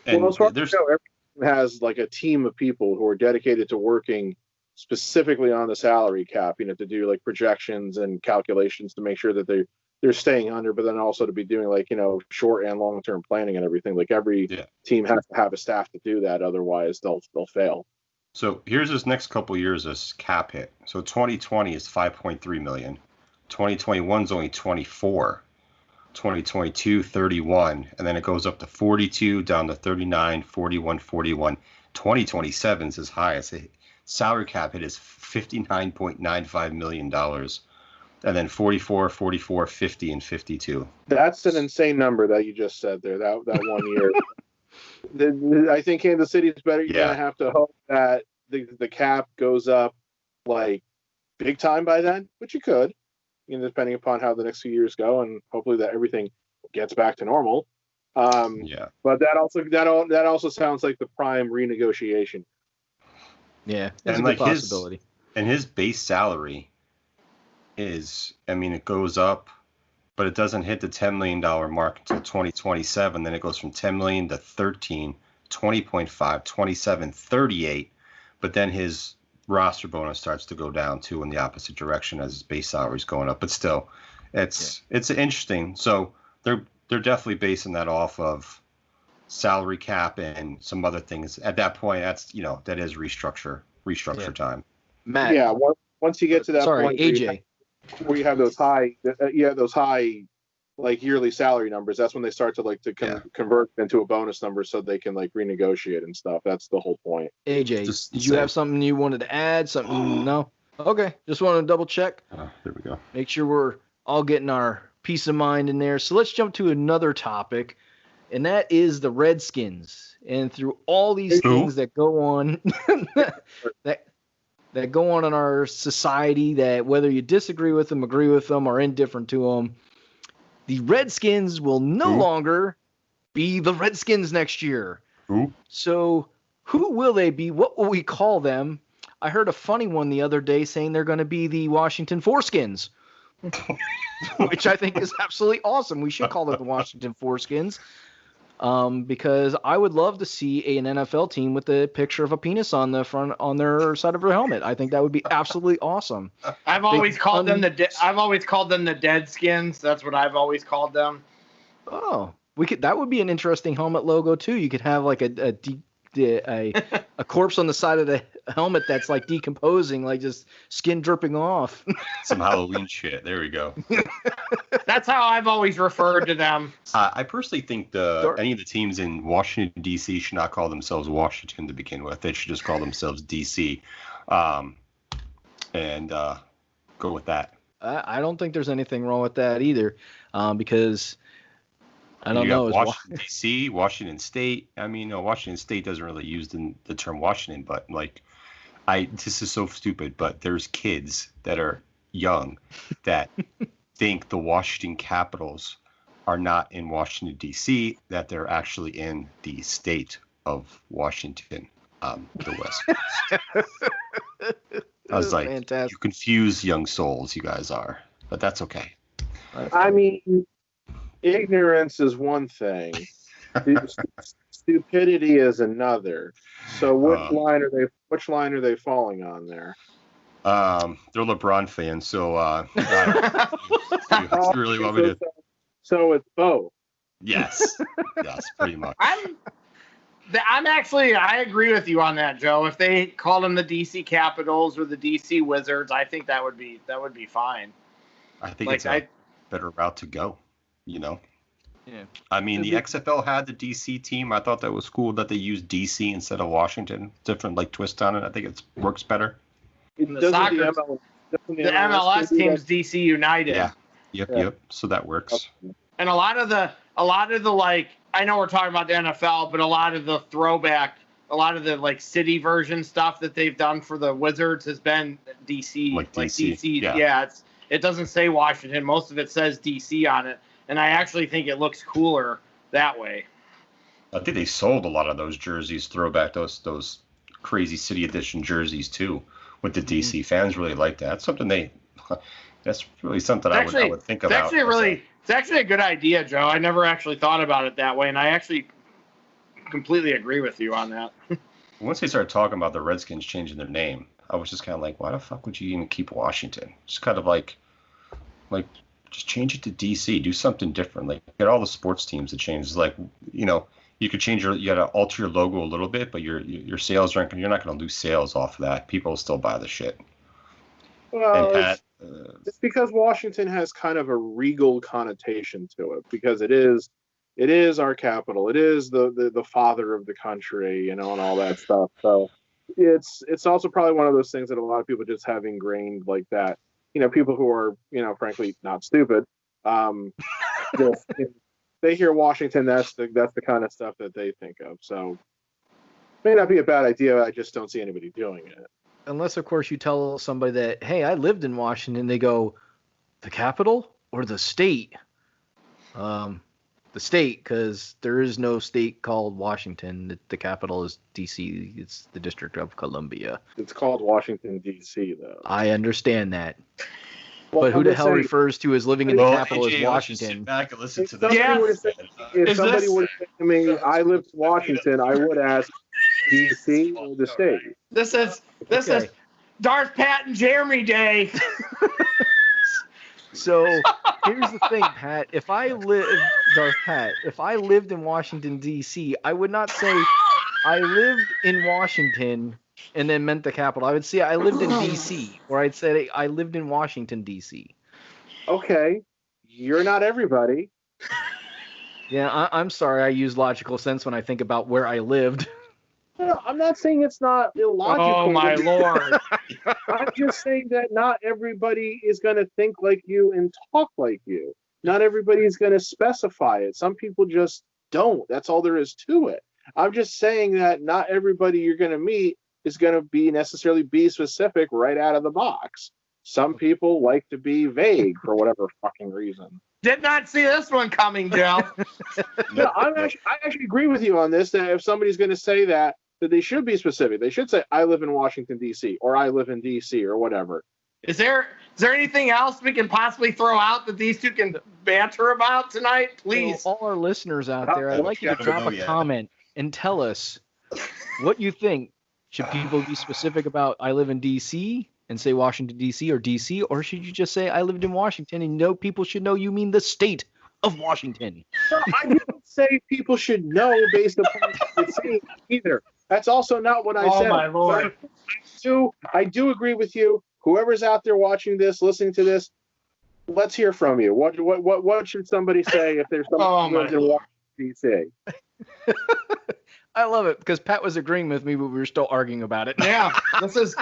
And as far as everyone has like a team of people who are dedicated to working specifically on the salary cap, to do like projections and calculations to make sure that they're staying under, but then also to be doing like, short and long-term planning and everything. Like every team has to have a staff to do that. Otherwise they'll fail. So here's this next couple years, this cap hit. So 2020 is 5.3 million. 2021 is only 24. 2022, 31. And then it goes up to 42, down to 39, 41, 41. 2027 is as high as the salary cap hit is $59.95 million. And then 44, 44, 50, and 52. That's an insane number that you just said there, that 1 year. I think Kansas City's better. You're going to have to hope that the cap goes up like big time by then, but you could, depending upon how the next few years go, and hopefully that everything gets back to normal. But that also sounds like the prime renegotiation. Yeah, it's a good possibility. His base salary is, it goes up, but it doesn't hit the $10 million mark until 2027. Then it goes from 10 million to 13, 20.5, 27, 38. But then his roster bonus starts to go down too in the opposite direction as his base salary is going up. But still, it's interesting. So they're definitely basing that off of salary cap and some other things. At that point, that is restructure time. Matt. Yeah. Once you get to that point, AJ, where you have those high, like yearly salary numbers, that's when they start to convert into a bonus number so they can like renegotiate and stuff. That's the whole point. AJ, did you have something you wanted to add? Something? No? Okay. Just wanted to double check. There we go. Make sure we're all getting our peace of mind in there. So let's jump to another topic, and that is the Redskins. And through all these things that go on, that go on in our society, that whether you disagree with them, agree with them, or indifferent to them, the Redskins will no longer be the Redskins next year. So who will they be? What will we call them? I heard a funny one the other day saying they're going to be the Washington Foreskins, which I think is absolutely awesome. We should call it the Washington Foreskins. Because I would love to see an NFL team with a picture of a penis on the front, on their side of their helmet. I think that would be absolutely awesome. I've always called them the Deadskins. That's what I've always called them. Oh, that would be an interesting helmet logo too. You could have like a corpse on the side of the helmet that's like decomposing, like just skin dripping off. Some Halloween shit. There we go. That's how I've always referred to them. I personally think any of the teams in Washington, D.C. should not call themselves Washington to begin with. They should just call themselves D.C. And go with that. I don't think there's anything wrong with that either, because I don't know. Washington, D.C., Washington State. Washington State doesn't really use the term Washington, but this is so stupid, but there's kids that are young that think the Washington Capitals are not in Washington, D.C., that they're actually in the state of Washington, the West Coast. I was like, fantastic. You confuse young souls, you guys are, but that's okay. Ignorance is one thing. Stupidity is another. So which line are they falling on there? They're LeBron fans, so you really want me to? So it's both. Yes, pretty much. I agree with you on that, Joe. If they called them the DC Capitals or the DC Wizards, I think that would be fine. I think it's a better route to go. Yeah. The XFL had the DC team. I thought that was cool that they used DC instead of Washington. Different twist on it. I think it works better. The MLS team's DC United. Yeah. Yep. So that works. And a lot of the I know we're talking about the NFL, but a lot of the throwback, a lot of the city version stuff that they've done for the Wizards has been DC. DC. Yeah. It doesn't say Washington. Most of it says DC on it. And I actually think it looks cooler that way. I think they sold a lot of those jerseys, throwback, those crazy city edition jerseys too, with the DC fans really like that. That's really something I would think about. It's actually a good idea, Joe. I never actually thought about it that way, and I actually completely agree with you on that. Once they started talking about the Redskins changing their name, I was just kind of like, why the fuck would you even keep Washington? Just kind of like just change it to DC. Do something different. Get all the sports teams to change. You could change you got to alter your logo a little bit, but your sales aren't. You're not going to lose sales off of that. People will still buy the shit. Well, it's because Washington has kind of a regal connotation to it, because it is our capital. It is the father of the country, and all that stuff. So it's also probably one of those things that a lot of people just have ingrained like that. People who are, frankly not stupid, they hear Washington, that's the kind of stuff that they think of. So it may not be a bad idea. I just don't see anybody doing it. Unless, of course, you tell somebody that, hey, I lived in Washington, they go, the capital or the state? The state, because there is no state called Washington. The capital is D.C. It's the District of Columbia. It's called Washington, D.C., though. I understand that. Well, but who the hell refers to as living in the capital as Washington? Sit back and listen to this. If somebody would say to me, I lived in Washington, I would ask D.C. or the state. This is Darth, Pat, and Jeremy Day. So here's the thing, Pat. If I lived in Washington, D.C., I would not say I lived in Washington and then meant the capital. I would say I lived in D.C., or I'd say I lived in Washington, D.C. Okay. You're not everybody. Yeah, I'm sorry. I use logical sense when I think about where I lived. No, I'm not saying it's not illogical. Oh, my Lord. I'm just saying that not everybody is going to think like you and talk like you. Not everybody is going to specify it. Some people just don't. That's all there is to it. I'm just saying that not everybody you're going to meet is going to be necessarily be specific right out of the box. Some people like to be vague for whatever fucking reason. Did not see this one coming, Joe. No, I actually agree with you on this, that if somebody's going to say that they should be specific. They should say, I live in Washington, D.C., or I live in D.C., or whatever. Is there anything else we can possibly throw out that these two can banter about tonight? Please. So all our listeners out there, I'd like you to drop a comment and tell us what you think. Should people be specific about I live in D.C. and say Washington, D.C. or D.C., or should you just say I lived in Washington and people should know you mean the state of Washington? No, I didn't say people should know based upon what you're saying either. That's also not what I said. Oh, my Lord. I do agree with you. Whoever's out there watching this, listening to this, let's hear from you. What should somebody say if there's somebody who lives in Washington, D.C.? I love it because Pat was agreeing with me, but we were still arguing about it. Yeah, this is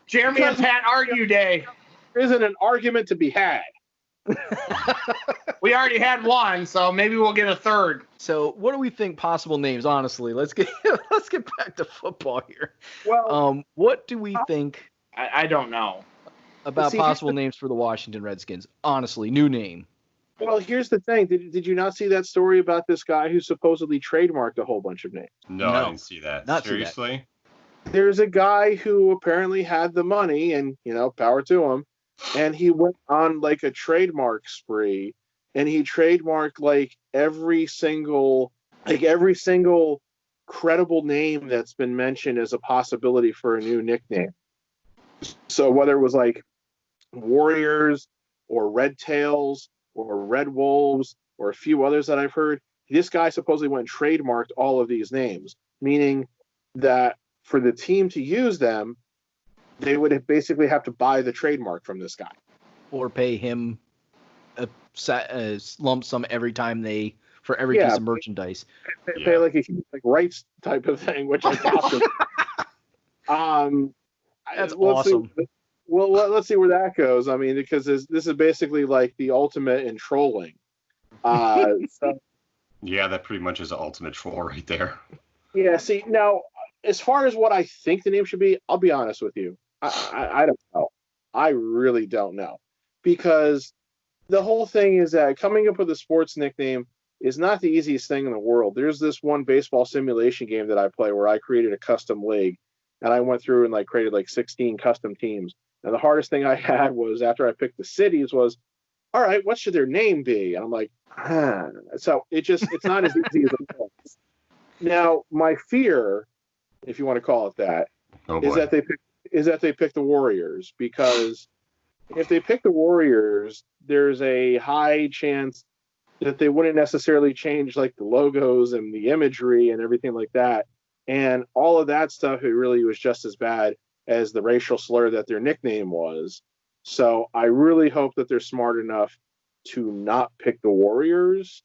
Jeremy and Pat argue day. There isn't an argument to be had. We already had one, so maybe we'll get a third. So, what do we think possible names? Honestly, let's get back to football here. Well, what do we think? I don't know about possible names for the Washington Redskins. Honestly, new name. Well, here's the thing. Did you not see that story about this guy who supposedly trademarked a whole bunch of names? No, I didn't see that. Not seriously. There's a guy who apparently had the money, and power to him. And he went on like a trademark spree, and he trademarked like every single credible name that's been mentioned as a possibility for a new nickname. So whether it was like Warriors or Red Tails or Red Wolves or a few others that I've heard, this guy supposedly went and trademarked all of these names, meaning that for the team to use them, they would basically have to buy the trademark from this guy. Or pay him a lump sum every time for every piece of merchandise. Pay like a rights type of thing, which is awesome. That's awesome. Let's see where that goes. I mean, because this is basically like the ultimate in trolling. Yeah, that pretty much is the ultimate troll right there. Yeah, see, now, as far as what I think the name should be, I'll be honest with you. I don't know. I really don't know. Because the whole thing is that coming up with a sports nickname is not the easiest thing in the world. There's this one baseball simulation game that I play where I created a custom league. And I went through and created 16 custom teams. And the hardest thing I had was after I picked the cities was, all right, what should their name be? And I'm like, So it's not as easy as it looks. Now, my fear, if you want to call it that, is that they pick the Warriors, because if they pick the Warriors, there's a high chance that they wouldn't necessarily change the logos and the imagery and everything like that. And all of that stuff, it really was just as bad as the racial slur that their nickname was. So I really hope that they're smart enough to not pick the Warriors.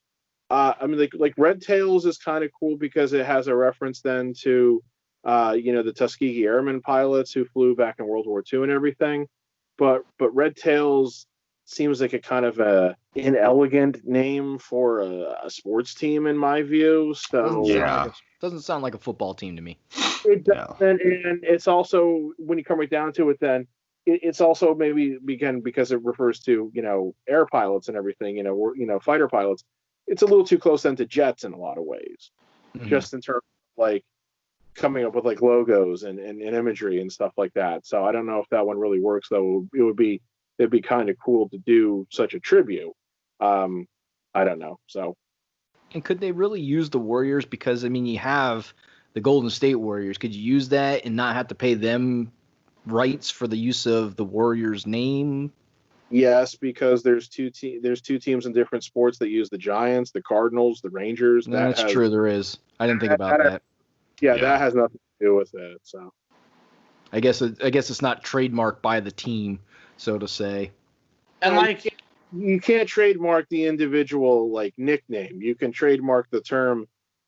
I mean, Red Tails is kind of cool because it has a reference then to the Tuskegee Airmen pilots who flew back in World War II and everything. But Red Tails seems like a kind of a inelegant name for a sports team in my view. So doesn't sound like a football team to me. It doesn't, and it's also, when you come right down to it, then it's also maybe because it refers to air pilots and everything, fighter pilots. It's a little too close then to jets in a lot of ways, just in terms of like coming up with like logos and imagery and stuff like that. So I don't know if that one really works, though. It'd be kind of cool to do such a tribute. I don't know. So, and could they really use the Warriors? Because I mean, you have the Golden State Warriors. Could you use that and not have to pay them rights for the use of the Warriors name? Yes, because there's two teams in different sports that use the Giants, the Cardinals, the Rangers. That's true. There is. I didn't think about that. Yeah, that has nothing to do with it. So, I guess it's not trademarked by the team, so to say. And like, you can't trademark the individual like nickname. You can trademark the term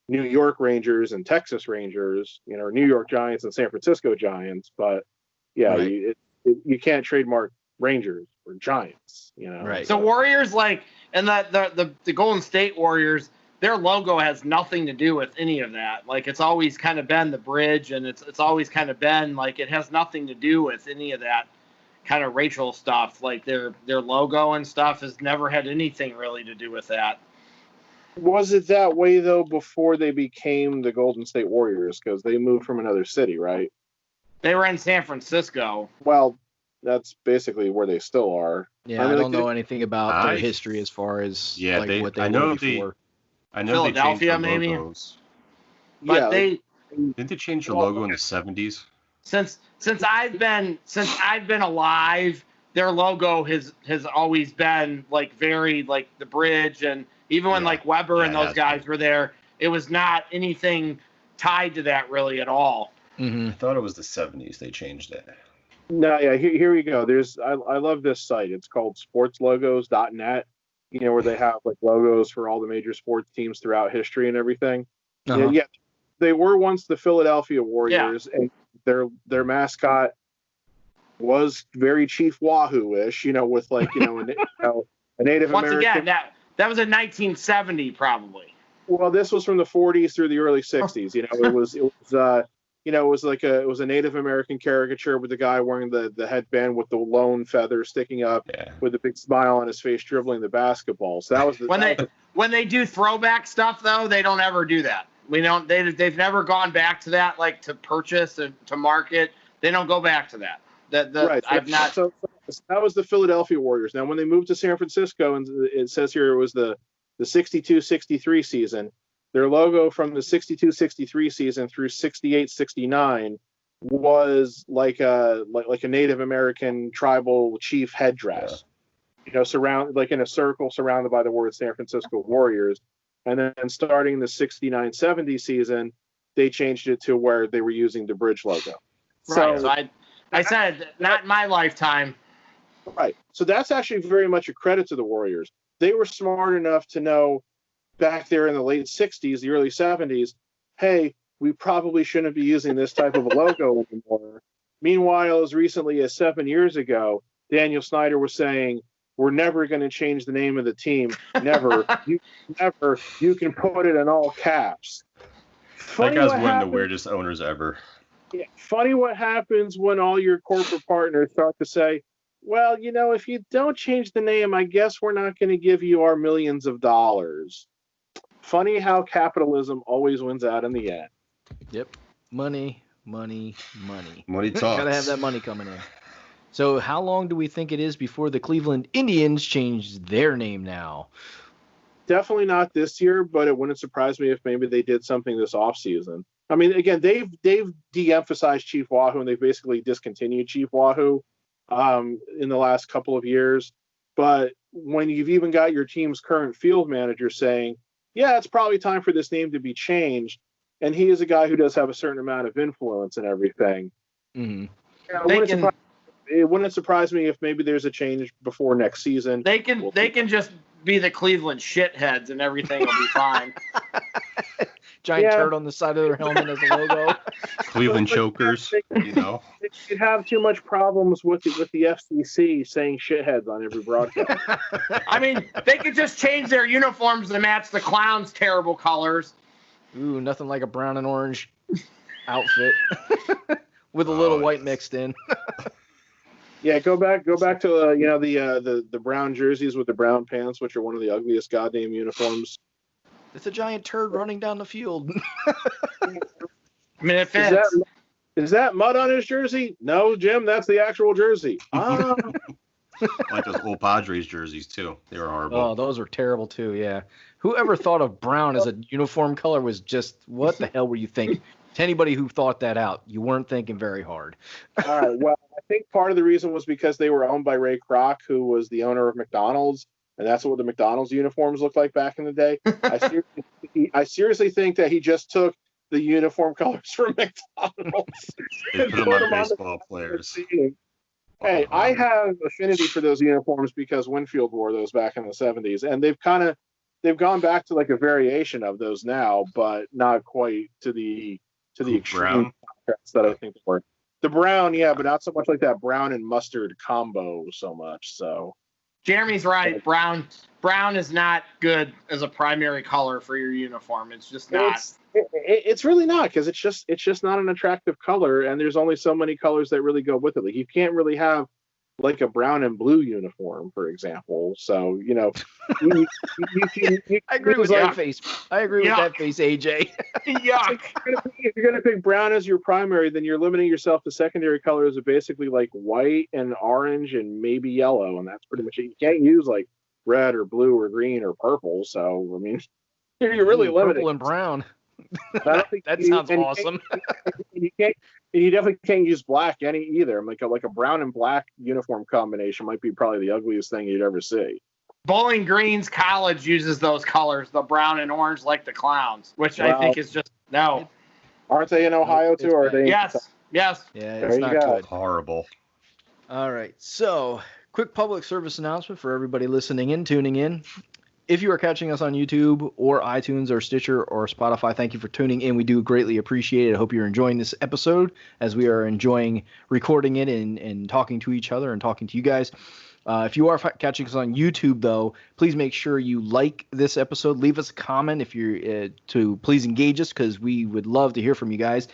New York Rangers and Texas Rangers, or New York Giants and San Francisco Giants, but you can't trademark Rangers or Giants, Right. So Warriors, like, and the Golden State Warriors, their logo has nothing to do with any of that. Like, it's always kind of been the bridge, and it's always kind of been like, it has nothing to do with any of that kind of racial stuff. Like their logo and stuff has never had anything really to do with that. Was it that way though before they became the Golden State Warriors? Because they moved from another city, right? They were in San Francisco. Well, that's basically where they still are. Yeah, I don't know anything about their history as far as what they were before. I know Philadelphia, they changed their logos. But didn't they change the logo in the 70s? Since I've been alive, their logo has always been like very like the bridge, and even when like Weber and those guys were there, it was not anything tied to that really at all. I thought it was the 70s they changed it. No, yeah, here we go. I love this site. It's called sportslogos.net, where they have like logos for all the major sports teams throughout history and everything. Yeah, they were once the Philadelphia Warriors, and their mascot was very Chief Wahoo-ish, with like, a Native Once American. Again, that was in 1970 probably. Well, this was from the 40s through the early 60s. It was a Native American caricature with the guy wearing the headband with the lone feather sticking up, with a big smile on his face, dribbling the basketball. So that was when they do throwback stuff though, they don't ever do that. They've never gone back to that, like to purchase and to market. They don't go back to that. Right. I've not. So that was the Philadelphia Warriors. Now, when they moved to San Francisco, and it says here it was the 62-63 season. Their logo from the 62-63 season through 68-69 was like a Native American tribal chief headdress, surrounded like in a circle surrounded by the word San Francisco Warriors. And then starting the 69-70 season, they changed it to where they were using the bridge logo. Right. So I said not in my lifetime. Right. So that's actually very much a credit to the Warriors. They were smart enough to know back there in the late 60s, the early 70s, hey, we probably shouldn't be using this type of a logo anymore. Meanwhile, as recently as 7 years ago, Daniel Snyder was saying, we're never going to change the name of the team. Never. You can put it in all caps. That guy's one of the weirdest owners ever. Yeah, funny what happens when all your corporate partners start to say, well, if you don't change the name, I guess we're not going to give you our millions of dollars. Funny how capitalism always wins out in the end. Yep. Money. Money talks. Gotta have that money coming in. So how long do we think it is before the Cleveland Indians change their name now? Definitely not this year, but it wouldn't surprise me if maybe they did something this offseason. I mean, again, they've de-emphasized Chief Wahoo, and they've basically discontinued Chief Wahoo in the last couple of years. But when you've even got your team's current field manager saying, yeah, it's probably time for this name to be changed, and he is a guy who does have a certain amount of influence and everything. Mm-hmm. It wouldn't surprise me if maybe there's a change before next season. They can just be the Cleveland shitheads and everything will be fine. giant turd on the side of their helmet as a logo. Cleveland Chokers, you know. You'd have too much problems with the FCC saying shitheads on every broadcast. I mean, they could just change their uniforms to match the clowns' terrible colors. Ooh, nothing like a brown and orange outfit with a little white mixed in. Yeah, go back to the brown jerseys with the brown pants, which are one of the ugliest goddamn uniforms. It's a giant turd running down the field. I mean, it fits. Is that mud on his jersey? No, Jim, that's the actual jersey. Ah. Like those old Padres jerseys too. They were horrible. Oh, those are terrible too. Yeah. Whoever thought of brown as a uniform color was just, what the hell were you thinking? To anybody who thought that out, you weren't thinking very hard. All right. Well, I think part of the reason was because they were owned by Ray Kroc, who was the owner of McDonald's, and that's what the McDonald's uniforms looked like back in the day. I seriously think that he just took the uniform colors from McDonald's They put them on baseball players. Hey, I have affinity for those uniforms because Winfield wore those back in the 70s, and they've gone back to like a variation of those now, but not quite to the extreme contrast that I think they were. The brown, yeah, but not so much like that brown and mustard combo so much. So Jeremy's right. Brown is not good as a primary color for your uniform. It's just not. It's really not, because it's just not an attractive color, and there's only so many colors that really go with it. Like, you can't really have like a brown and blue uniform, for example. So, you know, you I agree with that face. I agree with that face, AJ. Yuck. If you're gonna pick brown as your primary, then you're limiting yourself to secondary colors of basically like white and orange and maybe yellow, and that's pretty much it. You can't use like red or blue or green or purple. So, I mean, you're really limited. Purple and brown. That sounds awesome. You definitely can't use black either. Like a brown and black uniform combination might be probably the ugliest thing you'd ever see. Bowling Green's college uses those colors, the brown and orange, like the clowns, which I think is just no. Aren't they in Ohio too? Or are they? Yes. Yeah, it's not good. Horrible. All right, so quick public service announcement for everybody tuning in. If you are catching us on YouTube or iTunes or Stitcher or Spotify, thank you for tuning in. We do greatly appreciate it. I hope you're enjoying this episode as we are enjoying recording it and talking to each other and talking to you guys. If you are catching us on YouTube, though, please make sure you like this episode. Leave us a comment if you're to please engage us, because we would love to hear from you guys.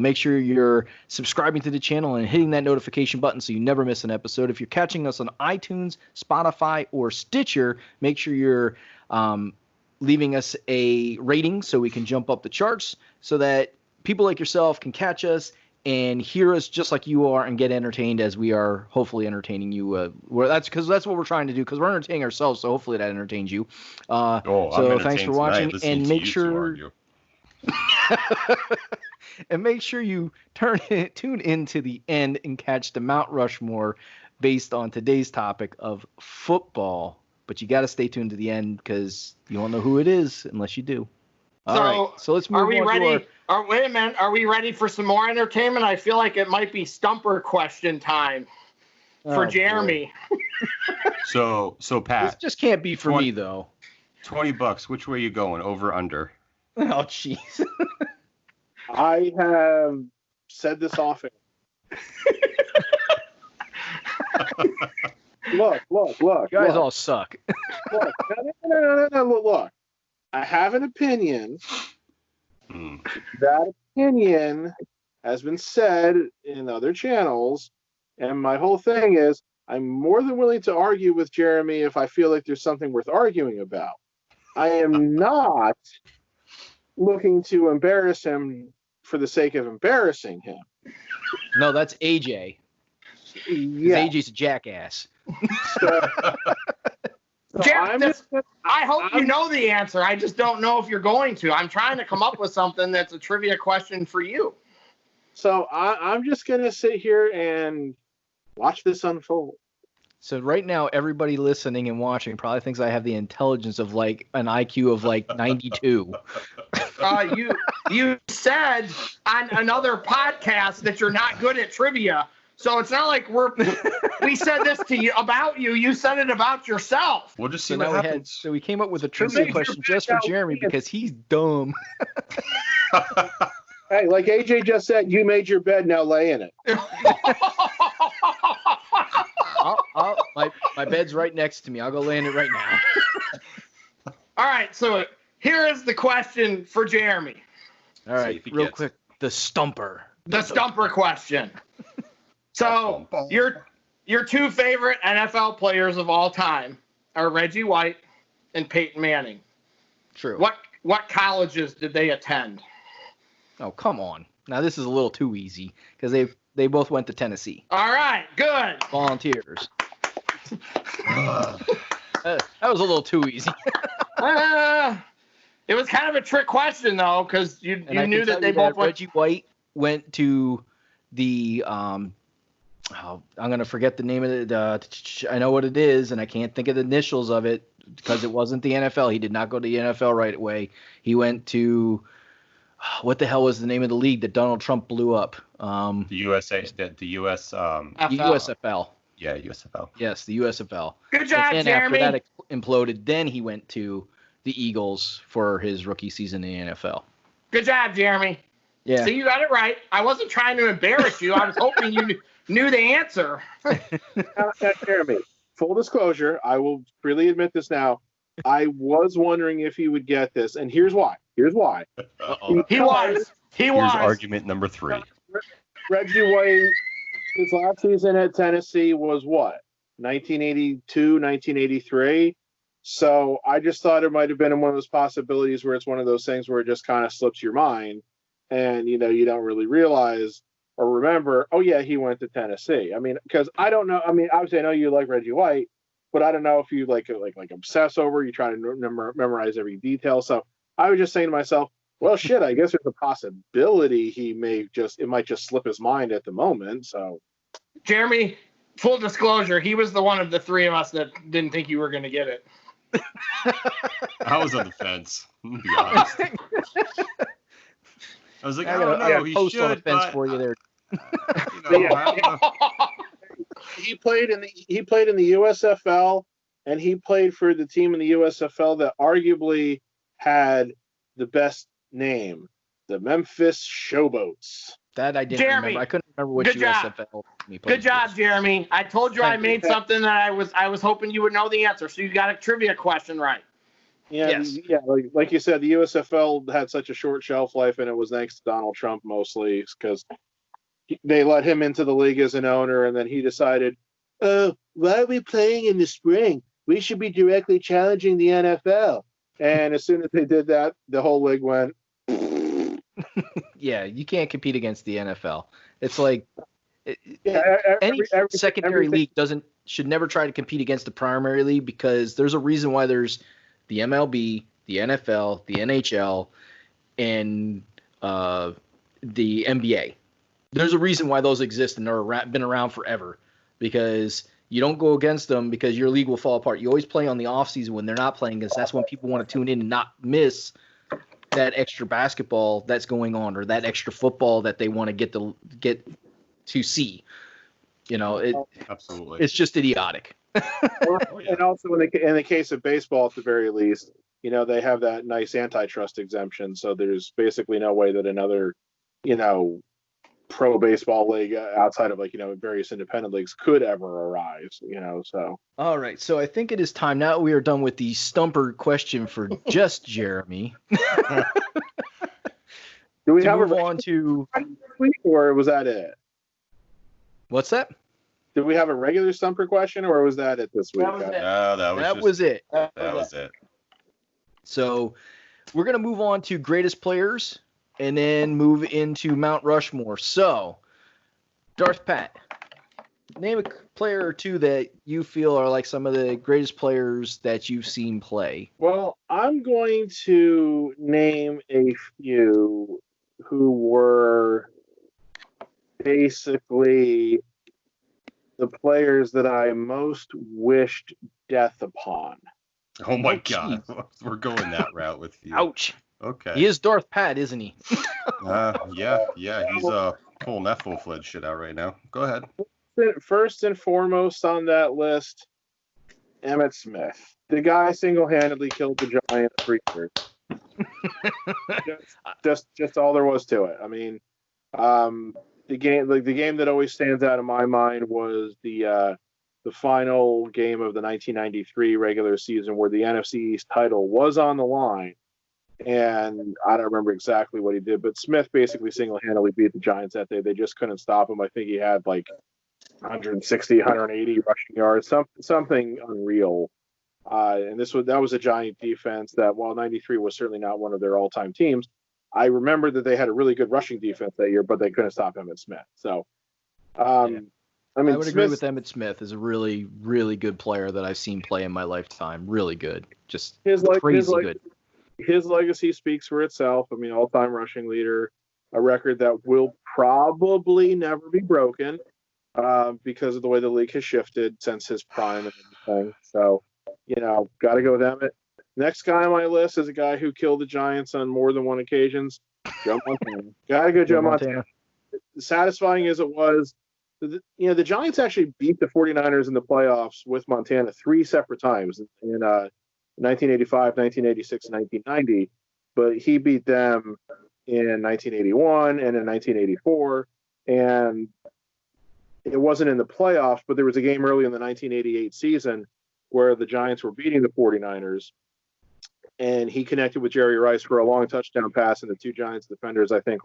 Make sure you're subscribing to the channel and hitting that notification button so you never miss an episode. If you're catching us on iTunes, Spotify, or Stitcher, make sure you're leaving us a rating so we can jump up the charts so that people like yourself can catch us and hear us just like you are and get entertained as we are hopefully entertaining you. That's what we're trying to do, because we're entertaining ourselves, so hopefully that entertains you. So thanks for watching, and make sure and make sure you tune in to the end and catch the Mount Rushmore based on today's topic of football. But you got to stay tuned to the end, because you won't know who it is unless you do. All right, so let's move on. Are we ready? Wait a minute. Are we ready for some more entertainment? I feel like it might be stumper question time for Jeremy. So Pat. This just can't be for me, though. $20. Which way are you going? Over, under? Oh, jeez. I have said this often. Look. You guys all suck. Look. I have an opinion. That opinion has been said in other channels, and my whole thing is I'm more than willing to argue with Jeremy if I feel like there's something worth arguing about. I am not looking to embarrass him for the sake of embarrassing him. No, that's AJ. Yeah. AJ's a jackass. I hope you know the answer. I just don't know if you're going to. I'm trying to come up with something that's a trivia question for you. So I'm just going to sit here and watch this unfold. So right now, everybody listening and watching probably thinks I have the intelligence of like an IQ of like 92. You said on another podcast that you're not good at trivia. So it's not like we said this to you about you. You said it about yourself. We'll just see So what now happens. so we came up with a trivia question just for Jeremy because he's dumb. Hey, like AJ just said, you made your bed, now lay in it. My bed's right next to me. I'll go lay in it right now. All right, so here is the question for Jeremy. All right, real quick, the stumper. The stumper question. So your two favorite NFL players of all time are Reggie White and Peyton Manning. True. What colleges did they attend? Oh, come on. Now this is a little too easy because they both went to Tennessee. All right, good. Volunteers. That was a little too easy. It was kind of a trick question though, because you knew that they both went. Reggie White went to the I'm gonna forget the name of it. I know what it is, and I can't think of the initials of it because it wasn't the NFL. He did not go to the NFL right away. He went to what the hell was the name of the league that Donald Trump blew up? The USA, the US, USFL. Yeah, USFL. Yes, the USFL. Good job, and Jeremy. After that imploded, then he went to the Eagles for his rookie season in the NFL. Good job, Jeremy. Yeah. So you got it right. I wasn't trying to embarrass you. I was hoping you knew the answer. Now, Jeremy, full disclosure, I will freely admit this now. I was wondering if you would get this, and here's why. Uh-oh. He was. Here's argument number 3. Reggie White, his last season at Tennessee was what? 1982, 1983. So I just thought it might have been one of those possibilities where it's one of those things where it just kind of slips your mind, and you don't really realize or remember. Oh yeah, he went to Tennessee. I mean, because I don't know. I mean, obviously I know you like Reggie White, but I don't know if you like obsess over. You try to memorize every detail. So I was just saying to myself, well, shit, I guess there's a possibility it might just slip his mind at the moment. So, Jeremy, full disclosure, he was the one of the three of us that didn't think you were going to get it. I was on the fence. To be honest. I was like, I don't know. He post should, on the fence but, for you there. I don't know. He played in the USFL, and he played for the team in the USFL that arguably had the best name, the Memphis Showboats. That I didn't Jeremy, remember. I couldn't remember which USFL he played. Good job, Jeremy. I told you I made something that I was hoping you would know the answer. So you got a trivia question right. Yeah, yes. Yeah. Like you said, the USFL had such a short shelf life, and it was thanks to Donald Trump mostly because they let him into the league as an owner, and then he decided, oh, why are we playing in the spring? We should be directly challenging the NFL. And as soon as they did that, the whole league went. Yeah, you can't compete against the NFL. It's like any secondary league should never try to compete against the primary league because there's a reason why there's the MLB, the NFL, the NHL, and the NBA. There's a reason why those exist and they're been around forever because you don't go against them because your league will fall apart. You always play on the off season when they're not playing because that's when people want to tune in and not miss that extra basketball that's going on or that extra football that they want to get to see. Absolutely. It's just idiotic. And also in the case of baseball, at the very least, they have that nice antitrust exemption. So there's basically no way that another, pro baseball league outside of various independent leagues could ever arise, so. All right. So I think it is time now we are done with the stumper question for just Jeremy. Do we have move on to week, or was that it? What's that? Did we have a regular stumper question, or was that it this week? That was it. No, that was it. That was it. So we're going to move on to greatest players and then move into Mount Rushmore. So, Darth Pat, name a player or two that you feel are like some of the greatest players that you've seen play. Well, I'm going to name a few who were basically the players that I most wished death upon. Oh my God, we're going that route with you. Ouch. Okay. He is Darth Pat, isn't he? Yeah. He's pulling that full-fledged shit out right now. Go ahead. First and foremost on that list, Emmitt Smith. The guy single-handedly killed the Giants for years. just all there was to it. I mean, the game that always stands out in my mind was the final game of the 1993 regular season where the NFC East title was on the line. And I don't remember exactly what he did, but Smith basically single-handedly beat the Giants that day. They just couldn't stop him. I think he had like 160, 180 rushing yards, something unreal. And that was a Giant defense that, while 93 was certainly not one of their all-time teams, I remember that they had a really good rushing defense that year, but they couldn't stop Emmitt Smith. So, I mean, I would agree with Emmitt Smith as a really, really good player that I've seen play in my lifetime. Really good, just crazy good. His legacy speaks for itself. I mean, all-time rushing leader, a record that will probably never be broken because of the way the league has shifted since his prime and everything. So, got to go with Emmitt. Next guy on my list is a guy who killed the Giants on more than one occasion, Joe Montana. Got to go Joe Montana. Satisfying as it was, the Giants actually beat the 49ers in the playoffs with Montana 3 separate times in 1985, 1986, and 1990, but he beat them in 1981 and in 1984, and it wasn't in the playoffs, but there was a game early in the 1988 season where the Giants were beating the 49ers, and he connected with Jerry Rice for a long touchdown pass, and the two Giants defenders, I think,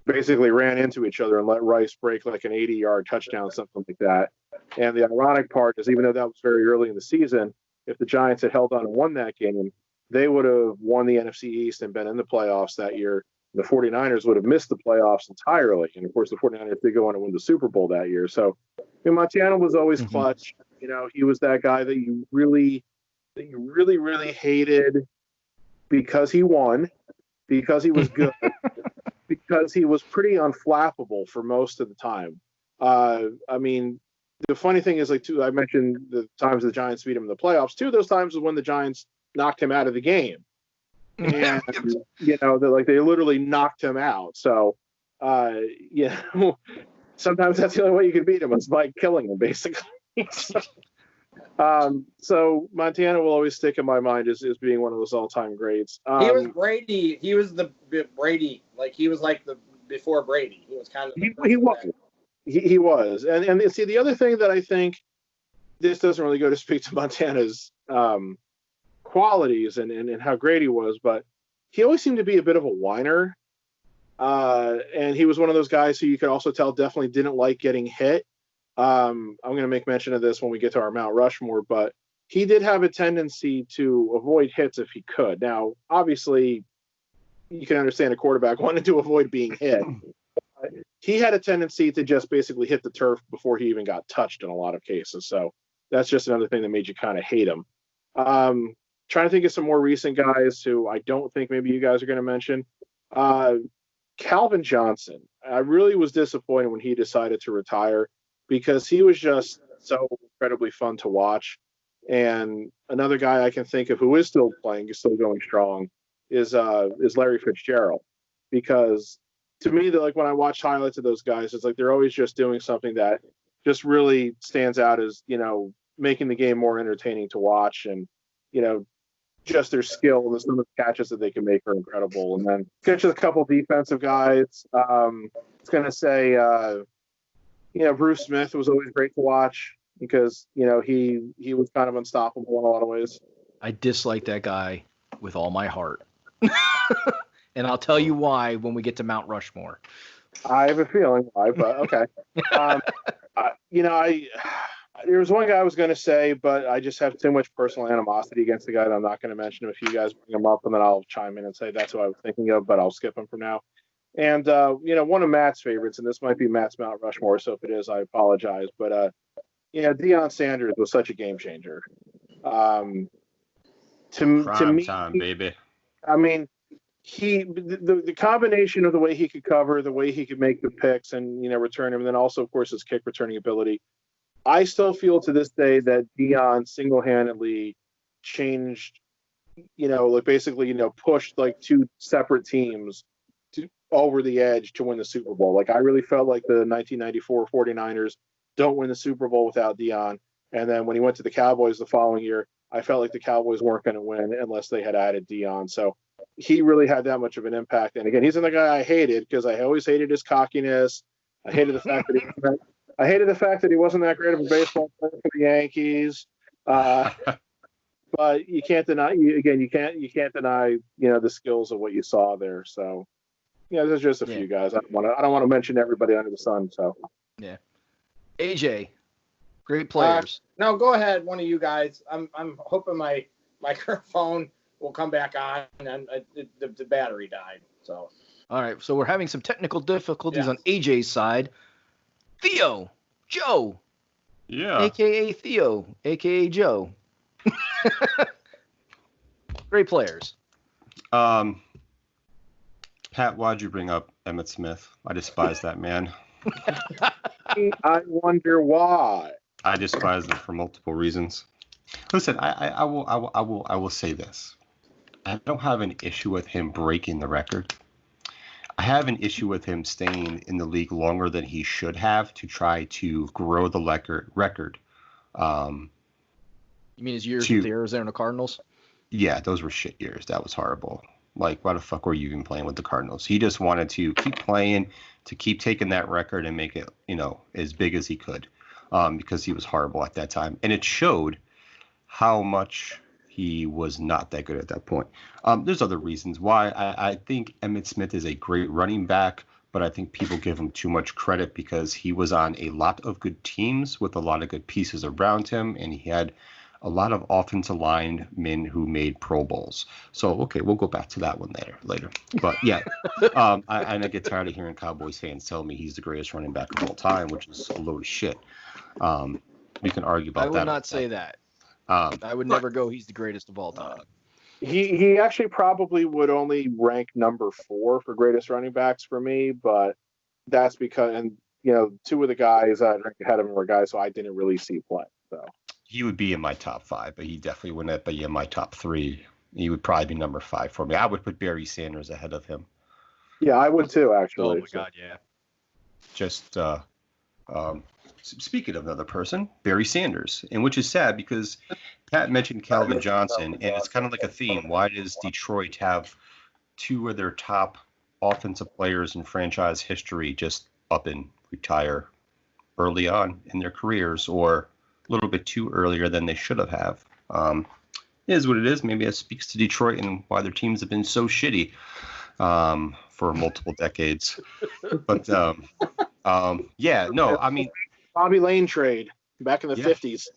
basically ran into each other and let Rice break like an 80-yard touchdown, something like that. And the ironic part is, even though that was very early in the season, if the Giants had held on and won that game, they would have won the NFC East and been in the playoffs that year. The 49ers would have missed the playoffs entirely. And, of course, the 49ers did go on to win the Super Bowl that year. So, Montana was always clutch. He was that guy that you really, really hated because he won, because he was good, because he was pretty unflappable for most of the time. I mean, the funny thing is, I mentioned the times the Giants beat him in the playoffs. 2 of those times was when the Giants knocked him out of the game. And, they literally knocked him out. So, sometimes that's the only way you can beat him is by killing him, basically. So Montana will always stick in my mind as being one of those all-time greats. He was Brady. He was the Brady. He was like the before Brady. He was kind of. He was. And see, the other thing that I think, this doesn't really go to speak to Montana's qualities and how great he was, but he always seemed to be a bit of a whiner. And he was one of those guys who you could also tell definitely didn't like getting hit. I'm going to make mention of this when we get to our Mount Rushmore, but he did have a tendency to avoid hits if he could. Now, obviously, you can understand a quarterback wanting to avoid being hit. He had a tendency to just basically hit the turf before he even got touched in a lot of cases. So that's just another thing that made you kind of hate him. Trying to think of some more recent guys who I don't think maybe you guys are going to mention. Calvin Johnson. I really was disappointed when he decided to retire because he was just so incredibly fun to watch. And another guy I can think of who is still playing, is still going strong, is Larry Fitzgerald. Because to me, when I watch highlights of those guys, it's they're always just doing something that just really stands out as, making the game more entertaining to watch. And, just their skill and some of the catches that they can make are incredible. And then catches a couple defensive guys. It's going to say, Bruce Smith was always great to watch because, he was kind of unstoppable in a lot of ways. I dislike that guy with all my heart. And I'll tell you why when we get to Mount Rushmore. I have a feeling why, but okay. There was one guy I was going to say, but I just have too much personal animosity against the guy that I'm not going to mention him. If you guys bring him up, and then I'll chime in and say that's who I was thinking of, but I'll skip him for now. And, one of Matt's favorites, and this might be Matt's Mount Rushmore, so if it is, I apologize. But, Deion Sanders was such a game changer. To me, time, baby. I mean, the combination of the way he could cover, the way he could make the picks and, return him, and then also, of course, his kick returning ability. I still feel to this day that Deion single-handedly changed, basically, pushed 2 separate teams over the edge to win the Super Bowl. Like, I really felt like the 1994 49ers don't win the Super Bowl without Deion. And then when he went to the Cowboys the following year, I felt like the Cowboys weren't going to win unless they had added Deion. So he really had that much of an impact. And again, he's another guy I hated because I always hated his cockiness. I hated the fact that he wasn't that great of a baseball player for the Yankees. But you can't deny. You can't deny. The skills of what you saw there. So, there's just a few guys. I don't want to mention everybody under the sun. So, yeah. AJ, great players. No, go ahead. One of you guys. I'm hoping my microphone will come back on, and the battery died. So. All right. So we're having some technical difficulties on AJ's side. Theo, Joe. Yeah. AKA Theo, AKA Joe. Great players. Pat, why'd you bring up Emmitt Smith? I despise that man. I wonder why. I despise him for multiple reasons. Listen, I will say this. I don't have an issue with him breaking the record. I have an issue with him staying in the league longer than he should have to try to grow the record. You mean his years with the Arizona Cardinals? Yeah, those were shit years. That was horrible. Like, why the fuck were you even playing with the Cardinals? He just wanted to keep playing, to keep taking that record and make it, as big as he could, because he was horrible at that time. And it showed how much he was not that good at that point. There's other reasons why. I think Emmitt Smith is a great running back, but I think people give him too much credit because he was on a lot of good teams with a lot of good pieces around him, and he had a lot of offensive linemen who made Pro Bowls. So, okay, we'll go back to that one later. But, yeah, I get tired of hearing Cowboys fans tell me he's the greatest running back of all time, which is a load of shit. We can argue about that. I would not say that. I would never go he's the greatest of all time. He actually probably would only rank number 4 for greatest running backs for me, but that's because, and two of the guys I ranked ahead of him were guys who I didn't really see play. So he would be in my top 5, but he definitely wouldn't be in my top 3. He would probably be number 5 for me. I would put Barry Sanders ahead of him. Yeah, I would too, actually. Oh my God, yeah. Just speaking of another person, Barry Sanders, and which is sad because Pat mentioned Calvin Johnson, and it's kind of like a theme. Why does Detroit have 2 of their top offensive players in franchise history just up and retire early on in their careers, or a little bit too earlier than they should have? It is what it is. Maybe it speaks to Detroit and why their teams have been so shitty for multiple decades. But yeah, no, I mean, Bobby Lane trade back in the 50s.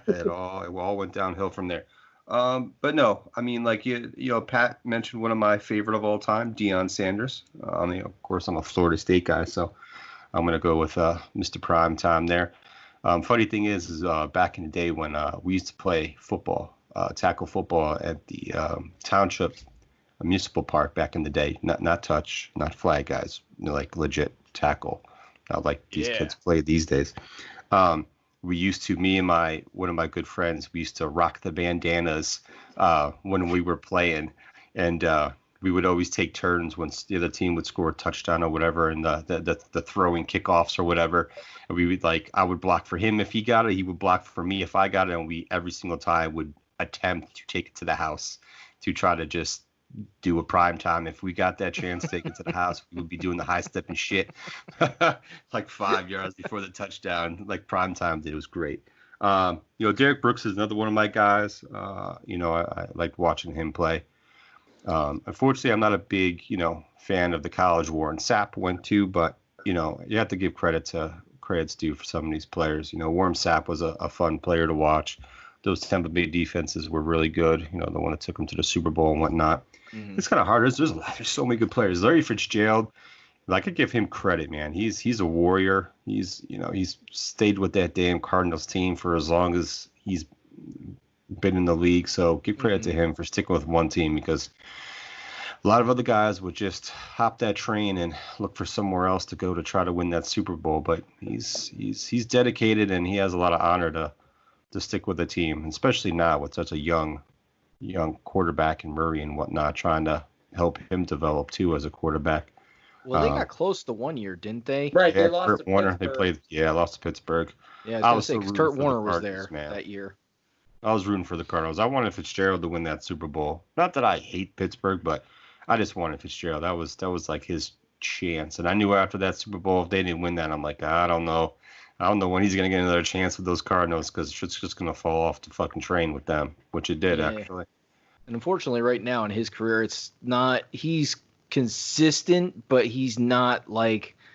It all went downhill from there. But no, I mean, like Pat mentioned one of my favorite of all time, Deion Sanders. Of course, I'm a Florida State guy, so I'm gonna go with Mr. Prime Time there. Funny thing is back in the day when we used to play football, tackle football at the township municipal park back in the day, not touch, not flag guys, like legit tackle. Not like these kids play these days. We used to, me and one of my good friends, we used to rock the bandanas when we were playing, and we would always take turns when the other team would score a touchdown or whatever, and the throwing kickoffs or whatever. And we would I would block for him if he got it, he would block for me if I got it, and we every single time would attempt to take it to the house to try to just do a prime time. If we got that chance to take it to the house, we would be doing the high step and shit like 5 yards before the touchdown, like prime time did. It was great. Derek Brooks is another one of my guys. I liked watching him play. Unfortunately, I'm not a big, fan of the college Warren Sapp went to, but, you have to give credit's due for some of these players. Warren Sapp was a fun player to watch. Those Tampa Bay defenses were really good. The one that took them to the Super Bowl and whatnot. Mm-hmm. It's kind of hard. There's so many good players. Larry Fitzgerald, I could give him credit, man. He's a warrior. He's stayed with that damn Cardinals team for as long as he's been in the league. So give credit to him for sticking with one team, because a lot of other guys would just hop that train and look for somewhere else to go to try to win that Super Bowl. But he's dedicated, and he has a lot of honor to stick with the team, especially now with such a young quarterback and Murray and whatnot, trying to help him develop too as a quarterback. Well, they got close to 1 year, didn't they? Right, Yeah, they lost Kurt to Warner. Pittsburgh. Lost to Pittsburgh. Yeah, I was going to say, because Kurt Warner was Cardinals, there that year. I was rooting for the Cardinals. I wanted Fitzgerald to win that Super Bowl. Not that I hate Pittsburgh, but I just wanted Fitzgerald. That was like his chance. And I knew after that Super Bowl, if they didn't win that, I'm like, I don't know. I don't know when he's going to get another chance with those Cardinals because it's just going to fall off the fucking train with them, which it did, actually. And unfortunately, right now in his career, it's not – he's consistent, but he's not like –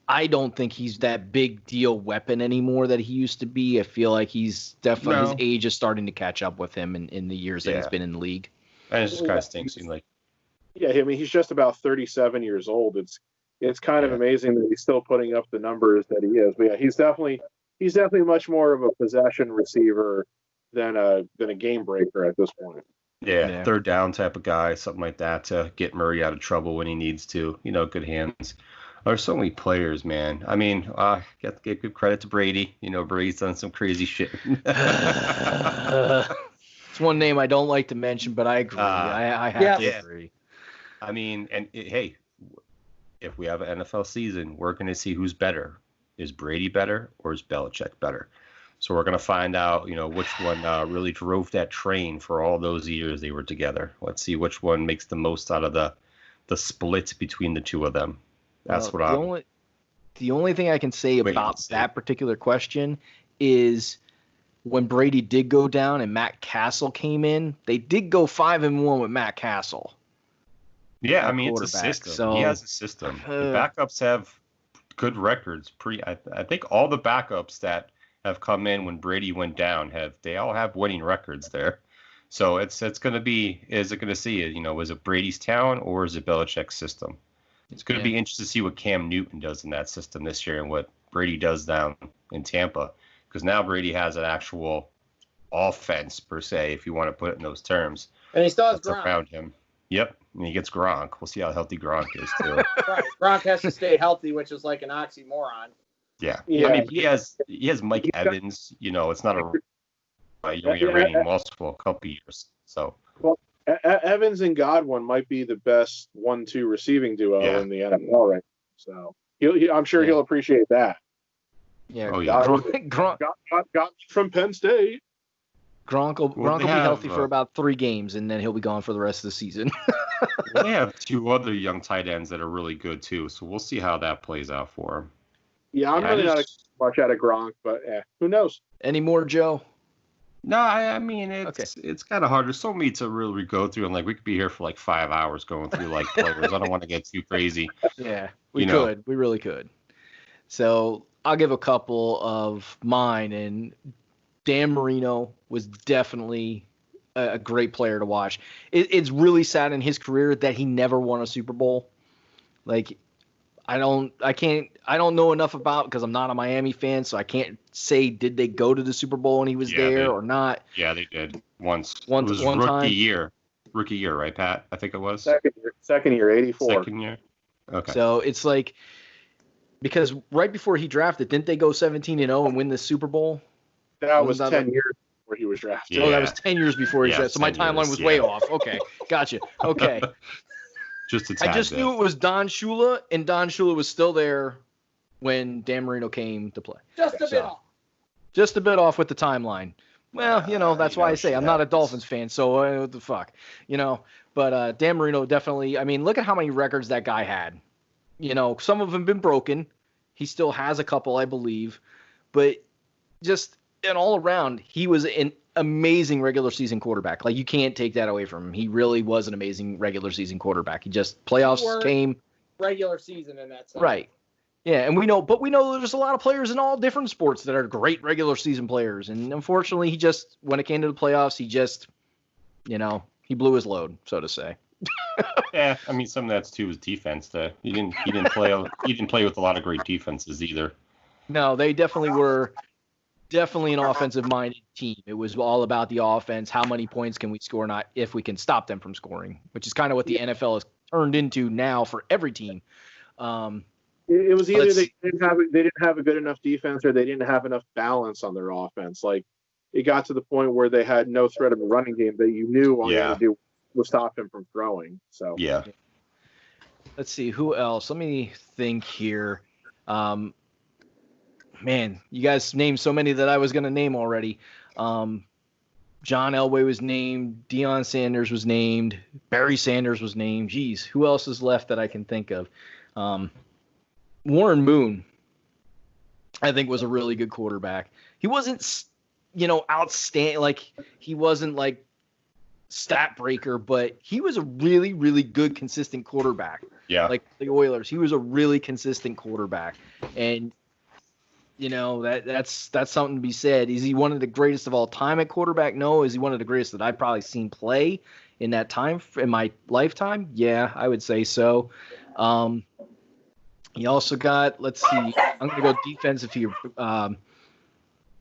I don't think he's that big deal weapon anymore that he used to be. I feel like he's definitely his age is starting to catch up with him in the years that he's been in the league. And it just kind of stinks. Yeah, I mean, he's just about 37 years old. It's kind of amazing that he's still putting up the numbers that he is. But yeah, he's definitely much more of a possession receiver than a game breaker at this point. Yeah, third down type of guy, something like that to get Murray out of trouble when he needs to. Good hands. There's so many players, man. I mean, got to give credit to Brady. Brady's done some crazy shit. It's one name I don't like to mention, but I agree. I have to agree. I mean, hey, if we have an NFL season, we're going to see who's better. Is Brady better or is Belichick better? So we're going to find out, which one really drove that train for all those years they were together. Let's see which one makes the most out of the split between the two of them. That's the only thing I can say about that particular question is when Brady did go down and Matt Castle came in, they did go 5-1 with Matt Castle. Yeah, I mean, it's a system. So, he has a system. The backups have good records. I think all the backups that have come in when Brady went down they all have winning records there. So it's going to be, is it going to see it? Is it Brady's talent or is it Belichick's system? It's going to be interesting to see what Cam Newton does in that system this year and what Brady does down in Tampa. Because now Brady has an actual offense, per se, if you want to put it in those terms. And he still has Gronk around him. Yep. And he gets Gronk. We'll see how healthy Gronk is, too. Right. Gronk has to stay healthy, which is like an oxymoron. Yeah. I mean, he has Mike Evans. It's not you're rating multiple couple years. So. Well, Evans and Godwin might be the best 1-2 receiving duo in the NFL right now. So I'm sure he'll appreciate that. Yeah. Oh, yeah. Gronk from Penn State. Gronk will be healthy for about 3 games, and then he'll be gone for the rest of the season. They have 2 other young tight ends that are really good, too. So we'll see how that plays out for him. Yeah, I'm really not much out of Gronk, but who knows? Any more, Joe? No, I mean, it's kind of hard. There's so many to really go through, and we could be here for 5 hours going through players. I don't want to get too crazy. Yeah, we really could. So I'll give a couple of mine, and Dan Marino was definitely a great player to watch. It's really sad in his career that he never won a Super Bowl. I don't know enough about because I'm not a Miami fan, so I can't say did they go to the Super Bowl when he was there or not. Yeah, they did once. It was one rookie year. Rookie year, right, Pat? I think it was. Second year, 84. Second year. Okay. So it's because right before he drafted, didn't they go 17-0 and win the Super Bowl? That was 10 years before he was drafted. Yeah. Oh, that was 10 years before he drafted. So my timeline was way off. Okay, gotcha. Okay. I just knew it was Don Shula, and Don Shula was still there when Dan Marino came to play. Just a bit off. Just a bit off with the timeline. Well, that's why I say I'm not a Dolphins fan, so what the fuck, But Dan Marino definitely. I mean, look at how many records that guy had. Some of them been broken. He still has a couple, I believe, but just all around, he was an amazing regular season quarterback. You can't take that away from him. He really was an amazing regular season quarterback. He just playoffs came regular season in that sense. Right. Yeah, and we know there's a lot of players in all different sports that are great regular season players, and unfortunately, when it came to the playoffs, he blew his load, so to say. Yeah, I mean, some of that's too his defense. He didn't play with a lot of great defenses either. No, they definitely were. Definitely an offensive-minded team. It was all about the offense. How many points can we score? Not if we can stop them from scoring, which is kind of what the NFL has turned into now for every team. It was either they didn't have a good enough defense or they didn't have enough balance on their offense. It got to the point where they had no threat of a running game that you knew all you had to do would stop him from throwing. So Yeah. Let's see who else. Let me think here. Man, you guys named so many that I was going to name already. John Elway was named. Deion Sanders was named. Barry Sanders was named. Geez, who else is left that I can think of? Warren Moon, I think, was a really good quarterback. He wasn't, outstanding. Like, he wasn't like stat breaker, but he was a really, really good, consistent quarterback. Yeah. Like the Oilers, he was a really consistent quarterback, and that's something to be said. Is he one of the greatest of all time at quarterback? No. Is he one of the greatest that I've probably seen play in that time in my lifetime? Yeah, I would say so. You also got, let's see, I'm going to go defensive here.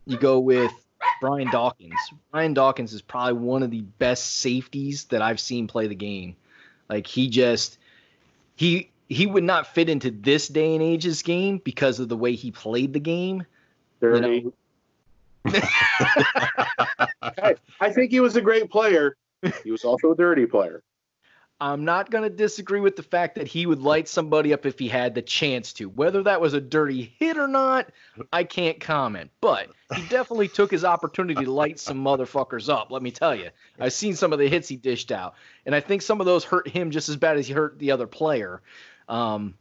You go with Brian Dawkins. Brian Dawkins is probably one of the best safeties that I've seen play the game. Like, he would not fit into this day and age's game because of the way he played the game. Dirty. I think he was a great player. He was also a dirty player. I'm not going to disagree with the fact that he would light somebody up if he had the chance to. Whether that was a dirty hit or not, I can't comment. But he definitely took his opportunity to light some motherfuckers up, let me tell you. I've seen some of the hits he dished out. And I think some of those hurt him just as bad as he hurt the other player. So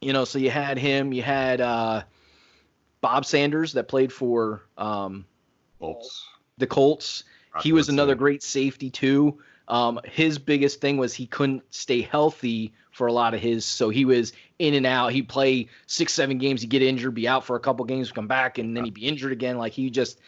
you had him. You had Bob Sanders that played for the Colts. He was another great safety, too. His biggest thing was he couldn't stay healthy for a lot of his, so he was in and out. He'd play 6-7 games, he'd get injured, be out for a couple games, come back, and then he'd be injured again. Like, he just,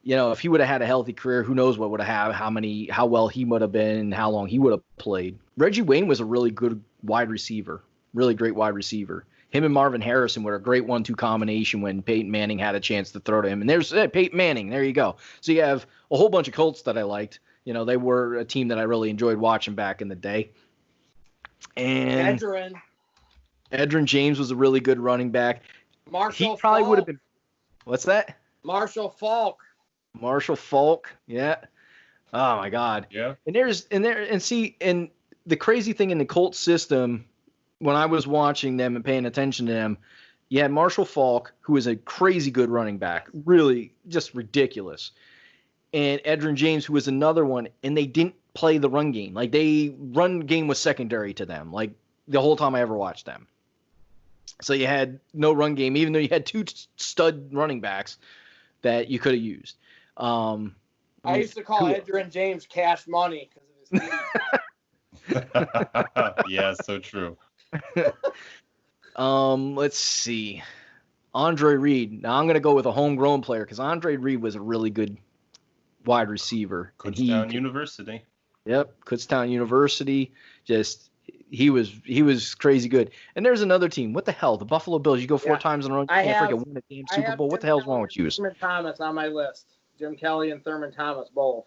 if he would have had a healthy career, who knows what would have happened, how well he would have been, and how long he would have played. Reggie Wayne was a really good wide receiver, really great wide receiver. Him and Marvin Harrison were a great 1-2 combination when Peyton Manning had a chance to throw to him. And there's Peyton Manning. There you go. So you have a whole bunch of Colts that I liked. They were a team that I really enjoyed watching back in the day. And Edgerrin James was a really good running back. Marshall He probably Faulk. would have been. What's that? Marshall Faulk. Marshall Faulk. Yeah. Oh my God. Yeah. And the crazy thing in the Colts system, when I was watching them and paying attention to them, you had Marshall Faulk, who is a crazy good running back, really just ridiculous. And Edgerrin James, who was another one, and they didn't play the run game. Like, they run game was secondary to them, like, the whole time I ever watched them. So you had no run game, even though you had two stud running backs that you could have used. I used to call Edgerrin James Cash Money because of his team. Yeah, so true. Let's see. Andre Reed. Now I'm going to go with a homegrown player because Andre Reed was a really good wide receiver. Kutztown University. Yep, Kutztown University. He was crazy good. And there's another team. What the hell? The Buffalo Bills. You go 4 times in a row. You can't freaking win a damn Super Bowl. What the hell's wrong with you? Thurman Thomas on my list. Jim Kelly and Thurman Thomas both.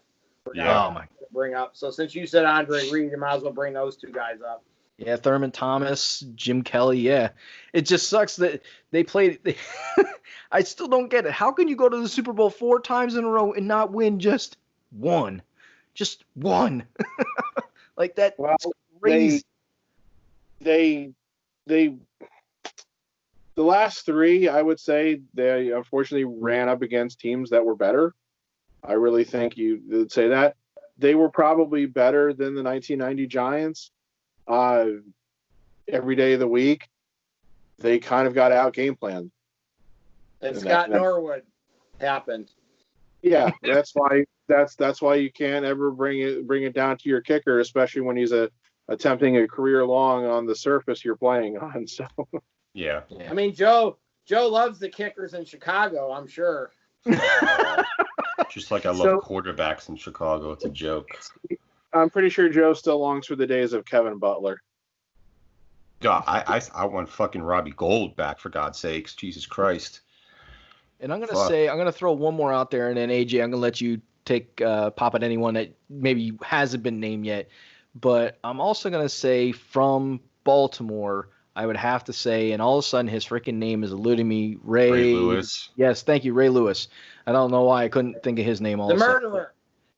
Yeah. Oh my. Bring up. So since you said Andre Reed, you might as well bring those two guys up. Yeah, Thurman Thomas, Jim Kelly. Yeah, it just sucks that they played. I still don't get it. How can you go to the Super Bowl 4 times in a row and not win just one? Just one. Like that. Well, crazy. The last 3, I would say, they unfortunately ran up against teams that were better. I really think you would say that. They were probably better than the 1990 Giants. Every day of the week, they kind of got out game planned. And Scott Norwood happened. Yeah, that's why you can't ever bring it down to your kicker, especially when he's attempting a career long on the surface you're playing on. So yeah. I mean, Joe loves the kickers in Chicago, I'm sure. Just like I love quarterbacks in Chicago. It's a joke. I'm pretty sure Joe still longs for the days of Kevin Butler. God, I want fucking Robbie Gold back, for God's sakes. Jesus Christ. And I'm gonna throw one more out there, and then AJ, I'm gonna let you take pop at anyone that maybe hasn't been named yet. But I'm also gonna say from Baltimore, I would have to say, and all of a sudden his freaking name is eluding me, Ray Lewis. Yes, thank you, Ray Lewis. I don't know why I couldn't think of his name. The murderer.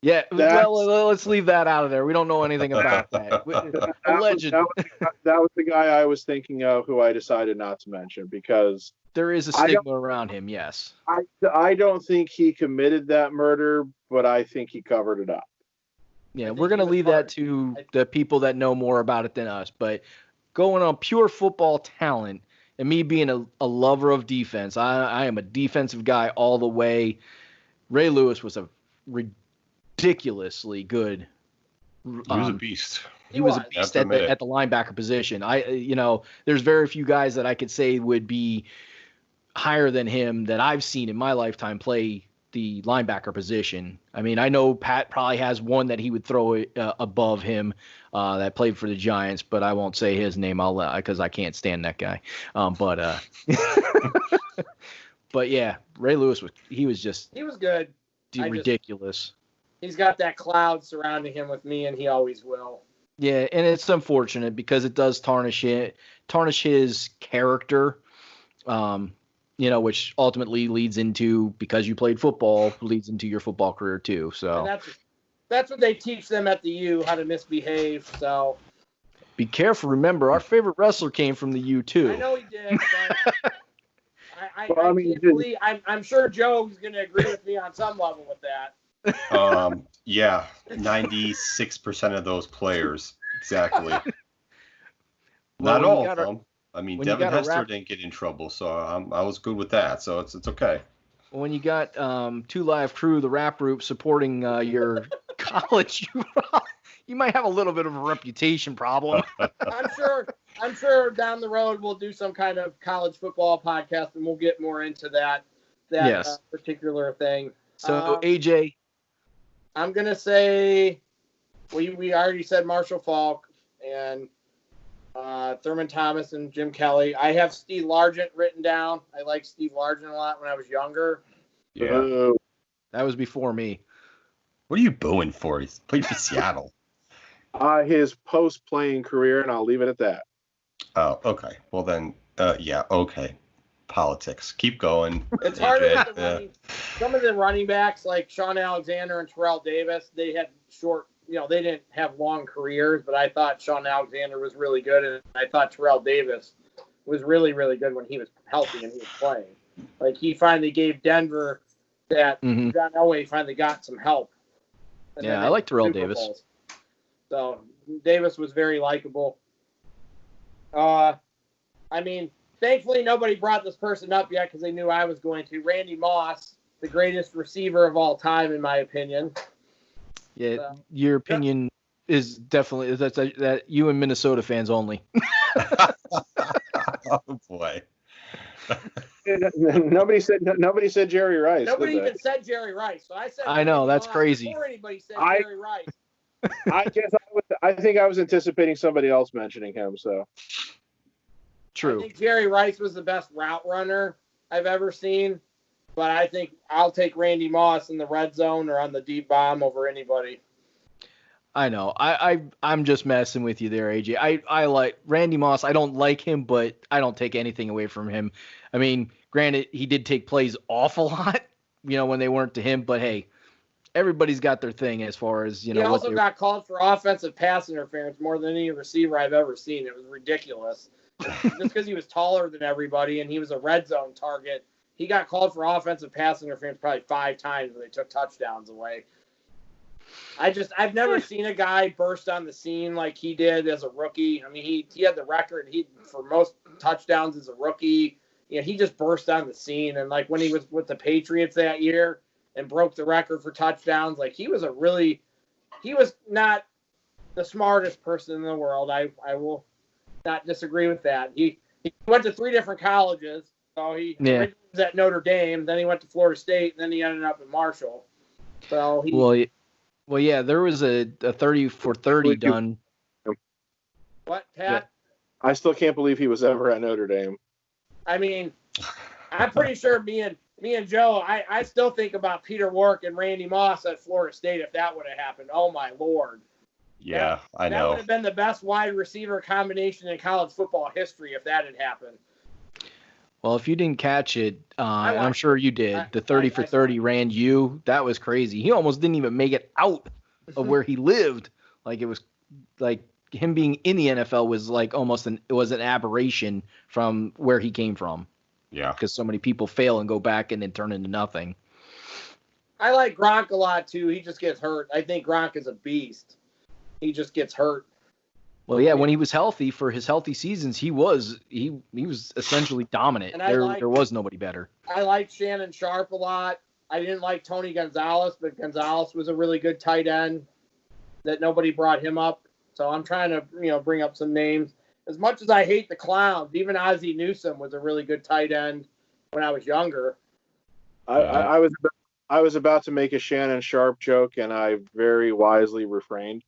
Yeah, well, let's leave that out of there. We don't know anything about that. Alleged. That was the guy I was thinking of, who I decided not to mention because there is a stigma around him. Yes. I don't think he committed that murder, but I think he covered it up. Yeah, we're gonna leave that to the people that know more about it than us. But going on pure football talent, and me being a lover of defense, I am a defensive guy all the way. Ray Lewis was a ridiculously good. He was a beast. He was a beast at the linebacker position. There's very few guys that I could say would be higher than him that I've seen in my lifetime play the linebacker position. I mean, I know Pat probably has one that he would throw above him that played for the Giants, but I won't say his name because I can't stand that guy. But yeah, Ray Lewis he was good. Ridiculous. He's got that cloud surrounding him with me, and he always will. Yeah, and it's unfortunate because it does tarnish his character. Which ultimately leads into, because you played football, leads into your football career too. So and that's what they teach them at the U, how to misbehave. So be careful. Remember, our favorite wrestler came from the U too. I know he did. But I can't believe. I'm sure Joe's going to agree with me on some level with that. Yeah, 96% of those players, exactly. Not all of them. I mean, Devin Hester didn't get in trouble, so I was good with that. So it's okay. When you got Two Live Crew, the rap group, supporting your college, you might have a little bit of a reputation problem. I'm sure down the road we'll do some kind of college football podcast, and we'll get more into that particular thing. So AJ, I'm gonna say we already said Marshall Faulk and Thurman Thomas and Jim Kelly. I have Steve Largent written down. I liked Steve Largent a lot when I was younger. Yeah. That was before me. What are you booing for? He's played for Seattle. His post-playing career, and I'll leave it at that. Oh, okay. Well then, okay. Politics. Keep going. It's harder with the running. Some of the running backs, like Sean Alexander and Terrell Davis, they had short, they didn't have long careers, but I thought Sean Alexander was really good, and I thought Terrell Davis was really, really good when he was healthy and he was playing. Like, he finally gave Denver that John Elway finally got some help. And I like Terrell Davis. Bowls. So Davis was very likable. Thankfully nobody brought this person up yet because they knew I was going to. Randy Moss, the greatest receiver of all time, in my opinion. Yeah, your opinion is definitely that you and Minnesota fans only. Oh boy. Nobody said Jerry Rice. Nobody even said Jerry Rice. So I said. I know, that's crazy. Before anybody said Jerry Rice. I think I was anticipating somebody else mentioning him. So. True. I think Jerry Rice was the best route runner I've ever seen, but I think I'll take Randy Moss in the red zone or on the deep bomb over anybody. I know. I'm just messing with you there, AJ. I like Randy Moss. I don't like him, but I don't take anything away from him. I mean, granted, he did take plays off a lot, when they weren't to him, but hey, everybody's got their thing as far as, He also got called for offensive pass interference more than any receiver I've ever seen. It was ridiculous. Just because he was taller than everybody and he was a red zone target, he got called for offensive pass interference probably 5 times when they took touchdowns away. I've never seen a guy burst on the scene like he did as a rookie. I mean, he had the record for most touchdowns as a rookie. He just burst on the scene, and like when he was with the Patriots that year and broke the record for touchdowns, like he was not the smartest person in the world. I will not disagree with that. He went to 3 different colleges. So he was at Notre Dame, then he went to Florida State, and then he ended up at Marshall. So well, yeah, there was a 30 for 30 done. What, Pat? I still can't believe he was ever at Notre Dame. I mean, I'm pretty sure me and Joe, I still think about Peter Warrick and Randy Moss at Florida State if that would have happened. Oh my Lord. Yeah, I know. That would have been the best wide receiver combination in college football history if that had happened. Well, if you didn't catch it, and I'm sure you did, the 30 for 30 ran you. That was crazy. He almost didn't even make it out of where he lived. Like, it was like him being in the NFL was like almost an aberration from where he came from. Yeah. Because so many people fail and go back and then turn into nothing. I like Gronk a lot too. He just gets hurt. I think Gronk is a beast. He just gets hurt. Well, yeah, when he was healthy for his healthy seasons, he was essentially dominant. There was nobody better. I liked Shannon Sharp a lot. I didn't like Tony Gonzalez, but Gonzalez was a really good tight end that nobody brought him up. So I'm trying to, bring up some names. As much as I hate the clowns, even Ozzie Newsome was a really good tight end when I was younger. I was about to make a Shannon Sharp joke, and I very wisely refrained.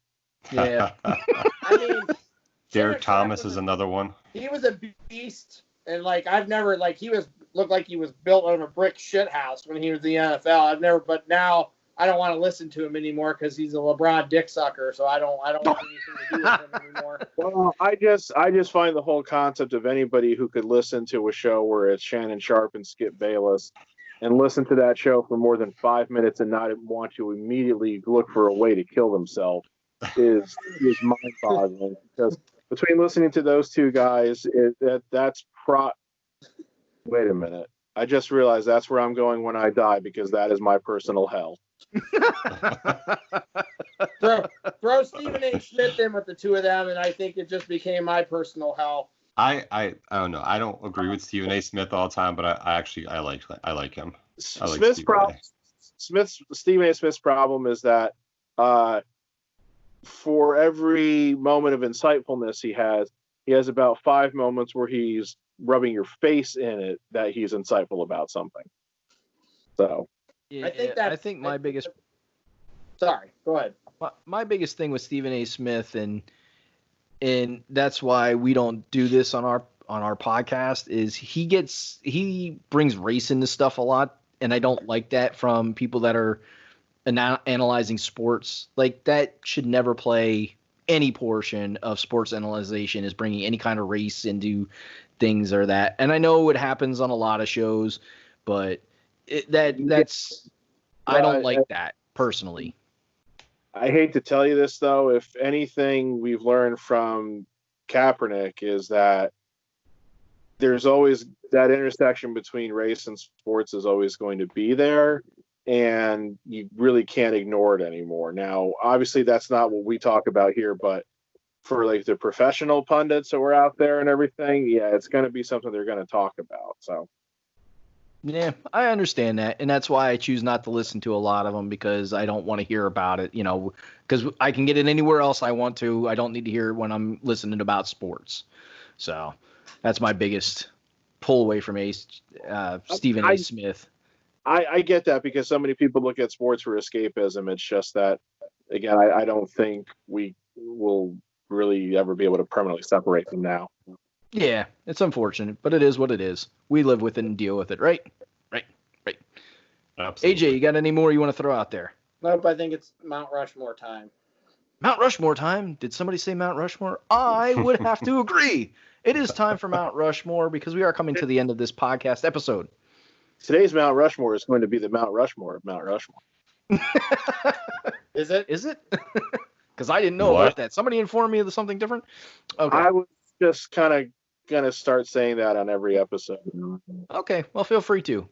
Yeah. I mean, Derek Thomas is another one. He was a beast, and I've never looked like he was built out of a brick shit house when he was in the NFL. But now I don't want to listen to him anymore because he's a LeBron dick sucker. So I don't want anything to do with him anymore. Well, I just find the whole concept of anybody who could listen to a show where it's Shannon Sharp and Skip Bayless and listen to that show for more than 5 minutes and not want to immediately look for a way to kill themselves is mind-boggling. Because between listening to those two guys, wait a minute. I just realized that's where I'm going when I die, because that is my personal hell. Throw Stephen A. Smith in with the two of them, and I think it just became my personal hell. I don't know. I don't agree with Stephen A. Smith all the time, but I like him. Stephen A. Smith's problem is that for every moment of insightfulness he has about 5 moments where he's rubbing your face in it that he's insightful about something. So yeah, I think my biggest. Sorry, go ahead. My biggest thing with Stephen A. Smith, and that's why we don't do this on our podcast, is he brings race into stuff a lot, and I don't like that from people that are analyzing sports. Like, that should never play any portion of sports analyzation, is bringing any kind of race into things or that. And I know it happens on a lot of shows, but I don't like that personally. I hate to tell you this, though. If anything we've learned from Kaepernick is that there's always that intersection between race and sports is always going to be there, and you really can't ignore it anymore. Now, obviously, that's not what we talk about here, but for the professional pundits that were out there and everything, yeah, it's going to be something they're going to talk about. So. Yeah, I understand that, and that's why I choose not to listen to a lot of them, because I don't want to hear about it, because I can get it anywhere else I want to. I don't need to hear it when I'm listening about sports. So that's my biggest pull away from Stephen A. Smith. I get that, because so many people look at sports for escapism. It's just that, again, I don't think we will really ever be able to permanently separate them now. Yeah, it's unfortunate, but it is what it is. We live with it and deal with it, right? Right. Absolutely. AJ, you got any more you want to throw out there? Nope, I think it's Mount Rushmore time. Mount Rushmore time? Did somebody say Mount Rushmore? I would have to agree. It is time for Mount Rushmore, because we are coming to the end of this podcast episode. Today's Mount Rushmore is going to be the Mount Rushmore of Mount Rushmore. Is it? Because I didn't know about that. Somebody informed me of something different? Okay. I was just kind of going to start saying that on every episode. Okay, well, feel free to.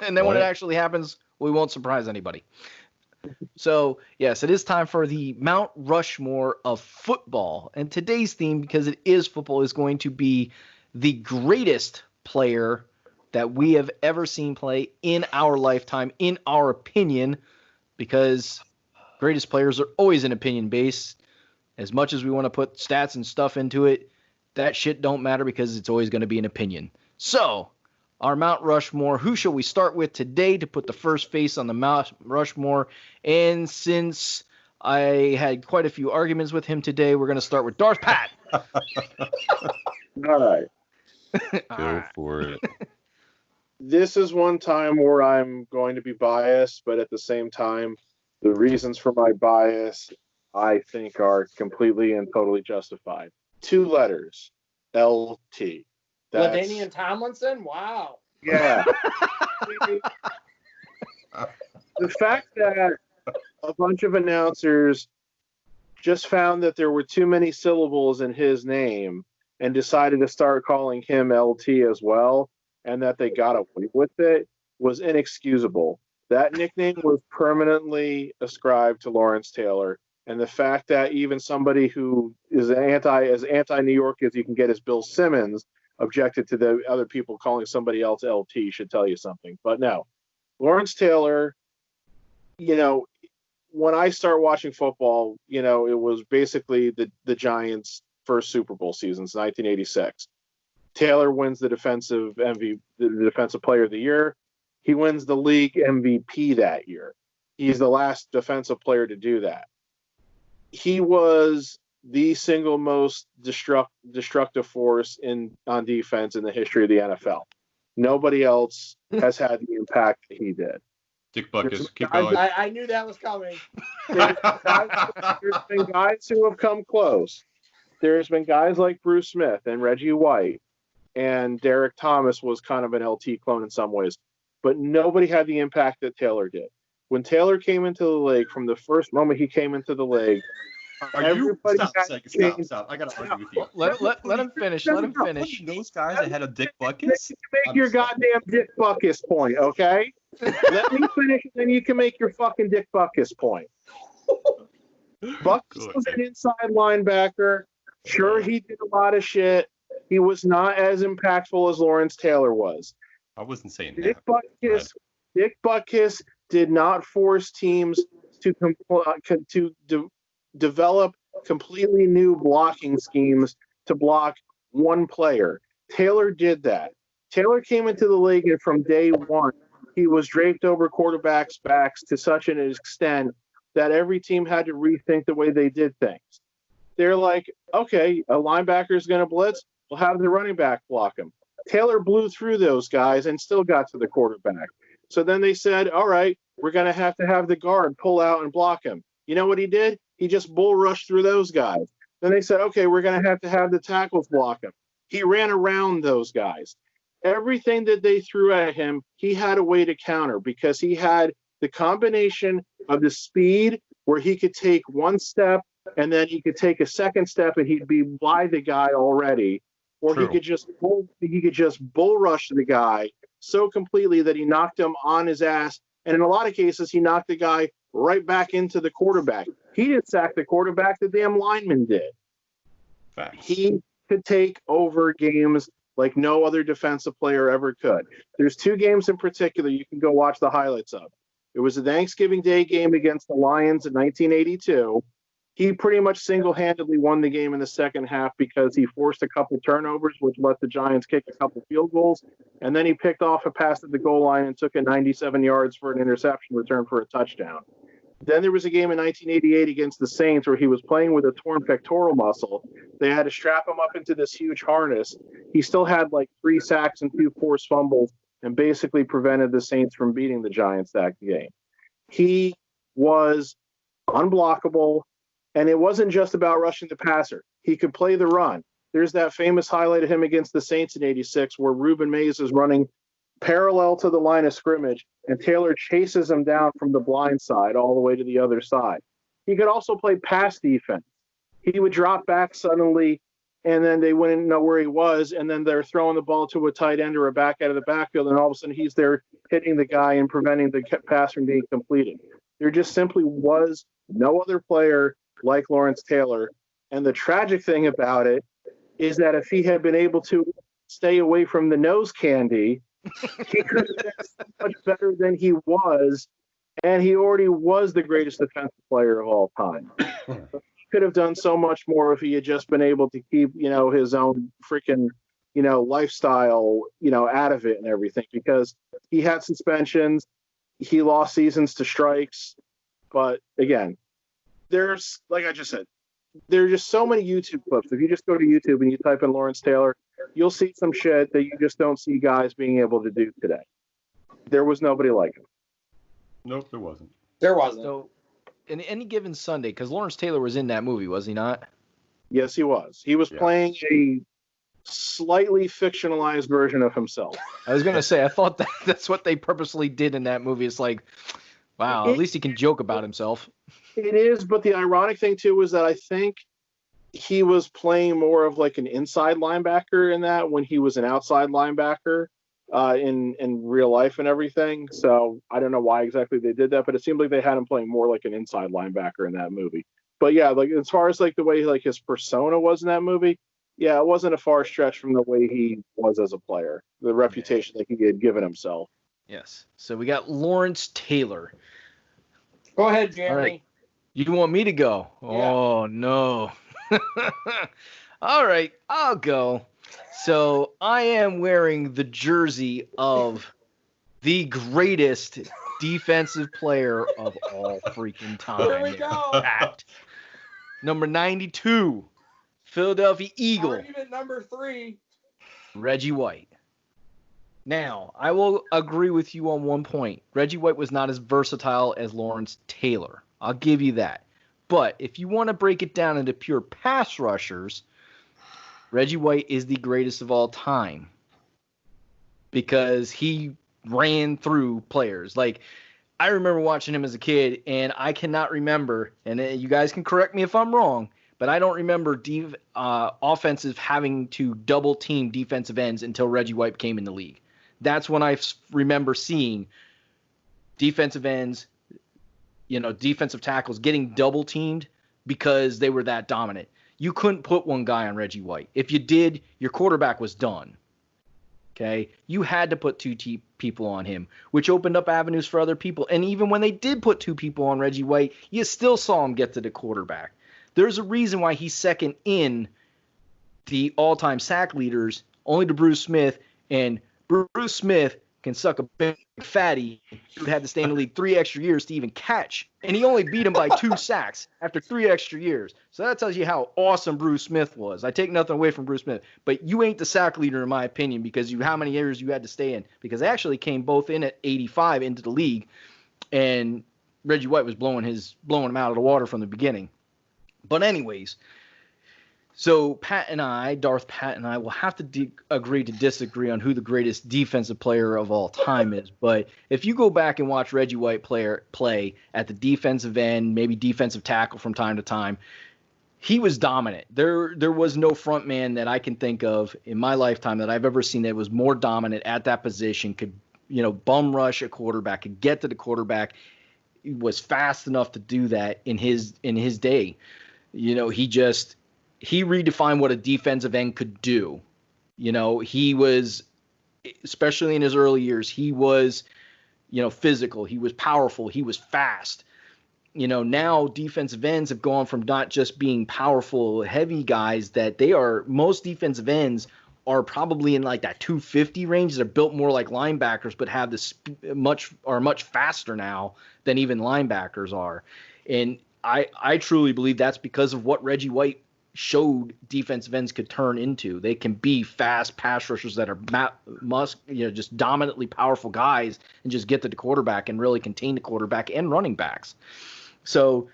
And then when it actually happens, we won't surprise anybody. So, yes, it is time for the Mount Rushmore of football. And today's theme, because it is football, is going to be the greatest player that we have ever seen play in our lifetime, in our opinion, because greatest players are always an opinion based. As much as we want to put stats and stuff into it, that shit don't matter, because it's always going to be an opinion. So, our Mount Rushmore, who shall we start with today to put the first face on the Mount Rushmore? And since I had quite a few arguments with him today, we're going to start with Darth Pat. All right. Go for it. This is one time where I'm going to be biased, but at the same time, the reasons for my bias, I think, are completely and totally justified. 2 letters, LT. LaDainian Tomlinson? Wow. Yeah. The fact that a bunch of announcers just found that there were too many syllables in his name and decided to start calling him LT as well, and that they got away with it, was inexcusable. That nickname was permanently ascribed to Lawrence Taylor, and the fact that even somebody who is as anti-New York as you can get as Bill Simmons objected to the other people calling somebody else LT should tell you something. But no, Lawrence Taylor, when I start watching football, it was basically the Giants' first Super Bowl season, 1986. Taylor wins the defensive MVP, the defensive player of the year. He wins the league MVP that year. He's the last defensive player to do that. He was the single most destructive force on defense in the history of the NFL. Nobody else has had the impact that he did. Dick Butkus, keep going. I knew that was coming. There's been guys who have come close. There's been guys like Bruce Smith and Reggie White, and Derek Thomas was kind of an LT clone in some ways, but nobody had the impact that Taylor did. When Taylor came into the league, from the first moment he came into the league, Stop. I gotta argue with you. Let him finish. Let him finish. Those guys ahead of Dick Butkus. Make your goddamn Dick Butkus point, okay? Let me finish, and then you can make your fucking Dick Butkus point. Butkus was an inside linebacker. Sure, he did a lot of shit. He was not as impactful as Lawrence Taylor was. I wasn't saying Dick that. Dick Butkus did not force teams to develop completely new blocking schemes to block one player. Taylor did that. Taylor came into the league, and from day one, he was draped over quarterbacks' backs to such an extent that every team had to rethink the way they did things. They're like, okay, a linebacker is going to blitz. We'll have the running back block him. Taylor blew through those guys and still got to the quarterback. So then they said, all right, we're going to have the guard pull out and block him. You know what he did? He just bull rushed through those guys. Then they said, okay, we're going to have the tackles block him. He ran around those guys. Everything that they threw at him, he had a way to counter because he had the combination of the speed where he could take one step and then he could take a second step and he'd be by the guy already, or True. he could just bull rush the guy so completely that he knocked him on his ass, and in a lot of cases he knocked the guy right back into the quarterback. He didn't sack the quarterback, the damn lineman did. Facts. He could take over games like no other defensive player ever could. There's two games in particular you can go watch the highlights of. It was a Thanksgiving Day game against the Lions in 1982. He pretty much single-handedly won the game in the second half because he forced a couple turnovers, which let the Giants kick a couple field goals, and then he picked off a pass at the goal line and took it 97 yards for an interception return for a touchdown. Then there was a game in 1988 against the Saints where he was playing with a torn pectoral muscle. They had to strap him up into this huge harness. He still had like 3 sacks and 2 forced fumbles and basically prevented the Saints from beating the Giants that game. He was unblockable, and it wasn't just about rushing the passer. He could play the run. There's that famous highlight of him against the Saints in 86 where Reuben Mays is running parallel to the line of scrimmage, and Taylor chases him down from the blind side all the way to the other side. He could also play pass defense. He would drop back suddenly, and then they wouldn't know where he was, and then they're throwing the ball to a tight end or a back out of the backfield, and all of a sudden he's there hitting the guy and preventing the pass from being completed. There just simply was no other player like Lawrence Taylor, and the tragic thing about it is that if he had been able to stay away from the nose candy, he could have been so much better than he was, and he already was the greatest defensive player of all time. He could have done so much more if he had just been able to keep, his own freaking, lifestyle, out of it and everything, because he had suspensions, he lost seasons to strikes, but again, there's, like I just said, there are just so many YouTube clips. If you just go to YouTube and you type in Lawrence Taylor, you'll see some shit that you just don't see guys being able to do today. There was nobody like him. Nope, there wasn't. There wasn't. So, in any given Sunday, because Lawrence Taylor was in that movie, was he not? Yes, he was. He was playing a slightly fictionalized version of himself. I was gonna say, I thought that's what they purposely did in that movie. It's like, wow, at least he can joke about himself. It is, but the ironic thing too is that I think he was playing more of like an inside linebacker in that when he was an outside linebacker in real life and everything. So I don't know why exactly they did that, but it seemed like they had him playing more like an inside linebacker in that movie. But yeah, like as far as like the way like his persona was in that movie, yeah, it wasn't a far stretch from the way he was as a player, the reputation that he had given himself. Yes. So we got Lawrence Taylor. Go ahead, Jeremy. All right. You want me to go? Yeah. Oh, no. All right, I'll go. So I am wearing the jersey of the greatest defensive player of all freaking time. Here we go. Pat. Number 92, Philadelphia Eagle. Argument number 3. Reggie White. Now, I will agree with you on one point. Reggie White was not as versatile as Lawrence Taylor. I'll give you that. But if you want to break it down into pure pass rushers, Reggie White is the greatest of all time because he ran through players. Like, I remember watching him as a kid, and I cannot remember, and you guys can correct me if I'm wrong, but I don't remember offensive having to double team defensive ends until Reggie White came in the league. That's when I remember seeing defensive ends, defensive tackles getting double teamed because they were that dominant. You couldn't put one guy on Reggie White. If you did, your quarterback was done. Okay? You had to put two people on him, which opened up avenues for other people. And even when they did put 2 people on Reggie White, you still saw him get to the quarterback. There's a reason why he's second in the all-time sack leaders, only to Bruce Smith, and Bruce Smith can suck a big fatty who had to stay in the league 3 extra years to even catch. And he only beat him by 2 sacks after 3 extra years. So that tells you how awesome Bruce Smith was. I take nothing away from Bruce Smith, but you ain't the sack leader in my opinion because how many years you had to stay in. Because they actually came both in at 85 into the league, and Reggie White was blowing him out of the water from the beginning. But anyways, so Pat and I will have to agree to disagree on who the greatest defensive player of all time is. But if you go back and watch Reggie White play at the defensive end, maybe defensive tackle from time to time, he was dominant. There was no front man that I can think of in my lifetime that I've ever seen that was more dominant at that position, could bum rush a quarterback, could get to the quarterback. He was fast enough to do that in his day. He redefined what a defensive end could do. He was, especially in his early years, he was, physical. He was powerful. He was fast. Now defensive ends have gone from not just being powerful, heavy guys that most defensive ends are probably in like that 250 range. They're built more like linebackers, but have much faster now than even linebackers are. And I truly believe that's because of what Reggie White showed defensive ends could turn into. They can be fast pass rushers that are just dominantly powerful guys and just get to the quarterback and really contain the quarterback and running backs. So,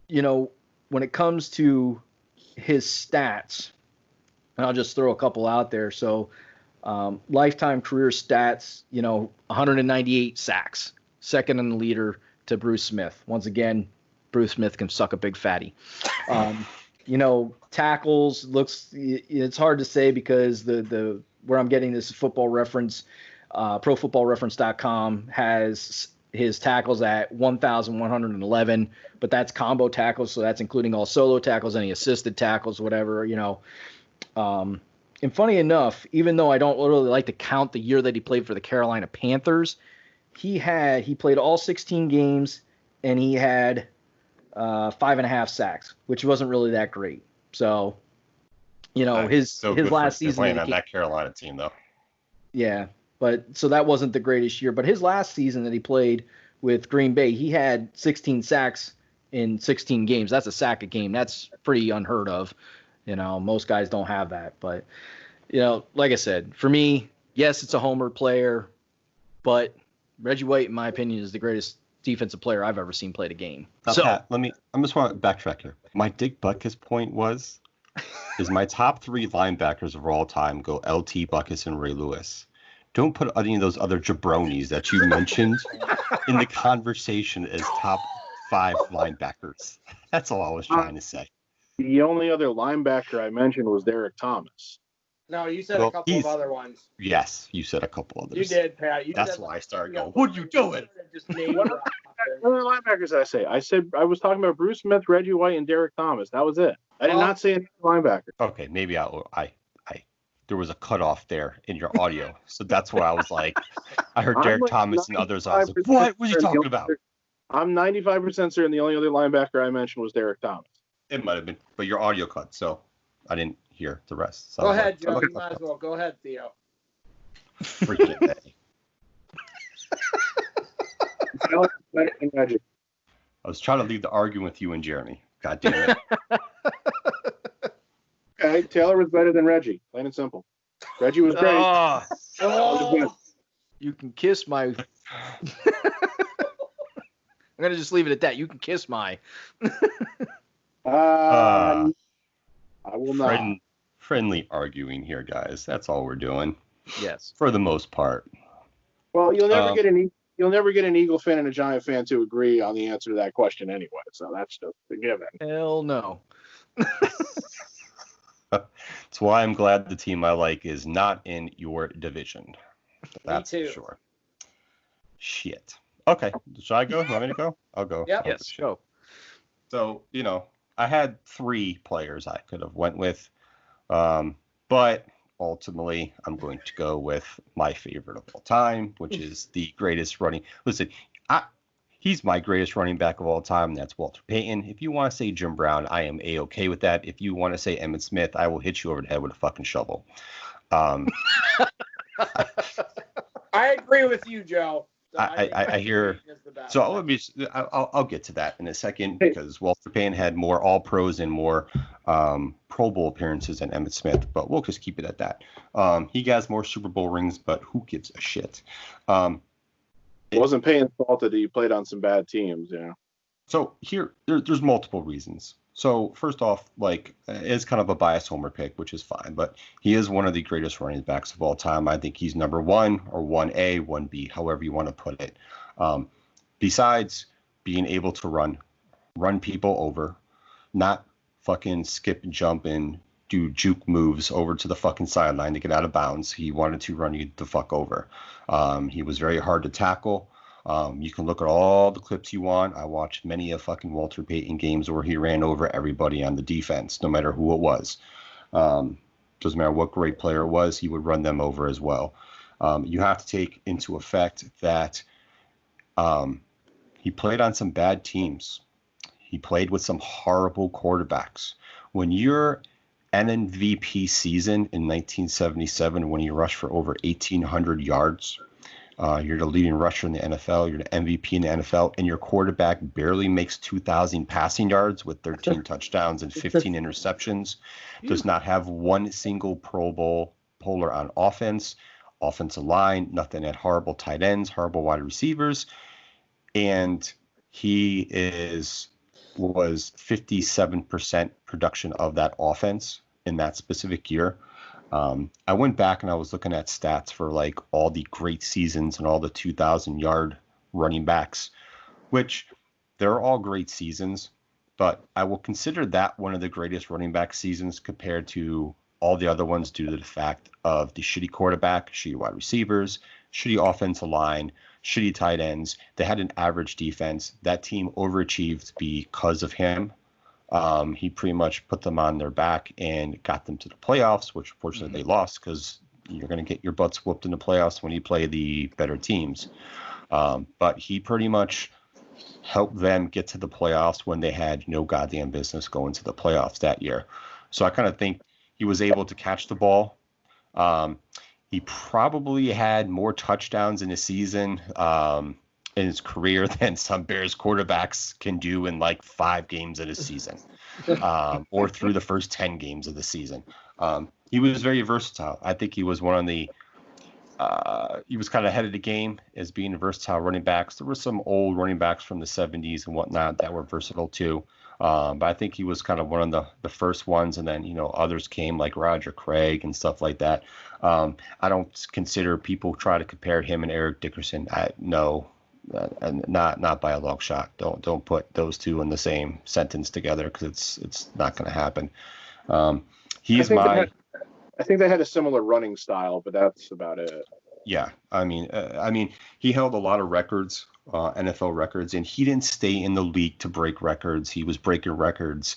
when it comes to his stats, and I'll just throw a couple out there. So, lifetime career stats, 198 sacks, second in the leader to Bruce Smith. Once again, Bruce Smith can suck a big fatty. Tackles it's hard to say because the where I'm getting this Football Reference, ProFootballReference.com has his tackles at 1,111, but that's combo tackles, so that's including all solo tackles, any assisted tackles, whatever. And funny enough, even though I don't really like to count the year that he played for the Carolina Panthers, he played all 16 games and he had 5.5 sacks, which wasn't really that great. So, his last season playing on that Carolina team though. Yeah, but so that wasn't the greatest year. But his last season that he played with Green Bay, he had 16 sacks in 16 games. That's a sack a game. That's pretty unheard of. Most guys don't have that. But like I said, for me, yes, it's a homer player, but Reggie White, in my opinion, is the greatest defensive player I've ever seen play the game. Pat, I just want to backtrack here. My Dick Butkus point was is my top 3 linebackers of all time go LT, Buckus, and Ray Lewis. Don't put any of those other jabronis that you mentioned in the conversation as top 5 linebackers. That's all I was trying to say. The only other linebacker I mentioned was Derek Thomas. No, you said a couple of other ones. Yes, you said a couple others. You did, Pat. That's why I started going, what are you doing? What other linebackers did I say? I said I was talking about Bruce Smith, Reggie White, and Derek Thomas. That was it. I did not say any linebacker. Okay, maybe there was a cutoff there in your audio. So that's why I was like, I heard Derek Thomas and others. I was like, what was he talking about? I'm 95% certain the only other linebacker I mentioned was Derek Thomas. It might have been, but your audio cut, so I didn't hear the rest. So go ahead, Joe. You might as well. Go ahead, Theo. Freaking day. I was trying to leave the arguing with you and Jeremy. God damn it. Okay, Taylor was better than Reggie. Plain and simple. Reggie was great. You can kiss my... I'm going to just leave it at that. You can kiss my... I will not. Friendly arguing here, guys. That's all we're doing. Yes. For the most part. Well, you'll never get an Eagle fan and a Giant fan to agree on the answer to that question anyway. So that's just a given. Hell no. That's why I'm glad the team I like is not in your division. That's Me too. For sure. Shit. Okay. Should I go? You want me to go? I'll go. Yep. Yes, go. So, I had 3 players I could have went with. But ultimately, I'm going to go with my favorite of all time, which is the greatest running. Listen, he's my greatest running back of all time, and that's Walter Payton. If you want to say Jim Brown, I am A-okay with that. If you want to say Emmitt Smith, I will hit you over the head with a fucking shovel. I agree with you, Joe. So I hear. So I'll get to that in a second because Walter Payton had more All Pros and more Pro Bowl appearances than Emmitt Smith, but we'll just keep it at that. He has more Super Bowl rings, but who gives a shit? It wasn't Payton's fault that he played on some bad teams, yeah. So there's multiple reasons. So first off, it's kind of a biased homer pick, which is fine, but he is one of the greatest running backs of all time. I think he's number 1 or 1A, 1B, however you want to put it. Besides being able to run people over, not fucking skip and jump and do juke moves over to the fucking sideline to get out of bounds. He wanted to run you the fuck over. He was very hard to tackle. You can look at all the clips you want. I watched many of fucking Walter Payton games where he ran over everybody on the defense, no matter who it was. Doesn't matter what great player it was, he would run them over as well. You have to take into effect that he played on some bad teams. He played with some horrible quarterbacks. When you're an MVP season in 1977, when he rushed for over 1,800 yards, you're the leading rusher in the NFL. You're the MVP in the NFL, and your quarterback barely makes 2,000 passing yards with 13 touchdowns and 15 interceptions. Does not have one single Pro Bowl bowler on offense. Offensive line, nothing at horrible tight ends, horrible wide receivers, and he was 57% production of that offense in that specific year. I went back and I was looking at stats for all the great seasons and all the 2,000-yard running backs, which they're all great seasons, but I will consider that one of the greatest running back seasons compared to all the other ones due to the fact of the shitty quarterback, shitty wide receivers, shitty offensive line, shitty tight ends. They had an average defense. That team overachieved because of him. He pretty much put them on their back and got them to the playoffs, which unfortunately they lost because you're going to get your butts whooped in the playoffs when you play the better teams. But he pretty much helped them get to the playoffs when they had no goddamn business going to the playoffs that year. So I kind of think he was able to catch the ball. He probably had more touchdowns in a season in his career than some Bears quarterbacks can do in 5 games in a season, or through the first 10 games of the season. He was very versatile. I think he was one of the he was kind of ahead of the game as being versatile running backs. There were some old running backs from the 70s and whatnot that were versatile too. But I think he was kind of one of the first ones, and then others came like Roger Craig and stuff like that. I don't consider people try to compare him and Eric Dickerson. No, not by a long shot. Don't put those two in the same sentence together because it's not going to happen. I think they had a similar running style, but that's about it. Yeah, I mean, he held a lot of records, NFL records, and he didn't stay in the league to break records. He was breaking records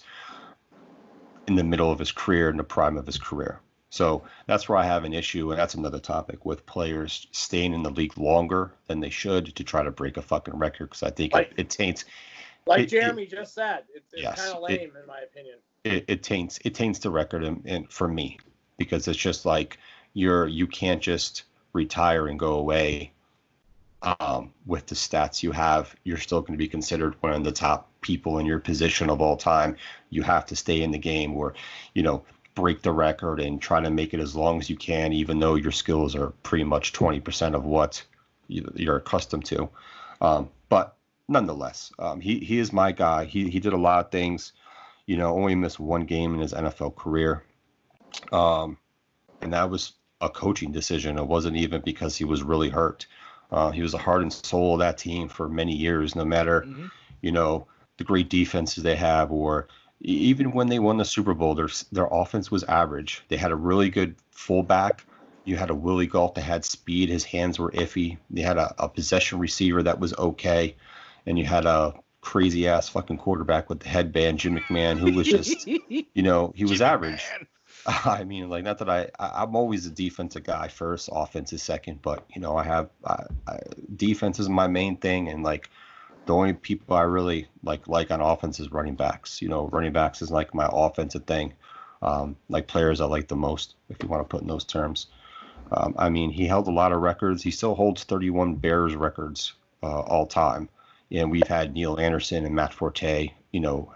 in the middle of his career, in the prime of his career. So that's where I have an issue, and that's another topic with players staying in the league longer than they should to try to break a fucking record, because I think it taints. Like Jeremy just said, it's kind of lame in my opinion. It taints the record, and for me, because it's just like you can't just retire and go away with the stats you have. You're still going to be considered one of the top people in your position of all time. You have to stay in the game or break the record and try to make it as long as you can, even though your skills are pretty much 20% of what you're accustomed to. But nonetheless, he is my guy. He did a lot of things. Only missed one game in his NFL career. And that was a coaching decision. It wasn't even because he was really hurt. He was the heart and soul of that team for many years, no matter, the great defenses they have, or even when they won the Super Bowl, their offense was average. They had a really good fullback. You had a Willie Gault that had speed. His hands were iffy. They had a possession receiver that was okay. And you had a crazy ass fucking quarterback with the headband, Jim McMahon, who was just, he was average. I mean, like, not that I'm always a defensive guy first, offense is second, but defense is my main thing, and like the only people I really like on offense is running backs. Running backs is like my offensive thing. Like players I like the most, if you want to put in those terms. I mean, he held a lot of records. He still holds 31 Bears records all time, and we've had Neil Anderson and Matt Forte,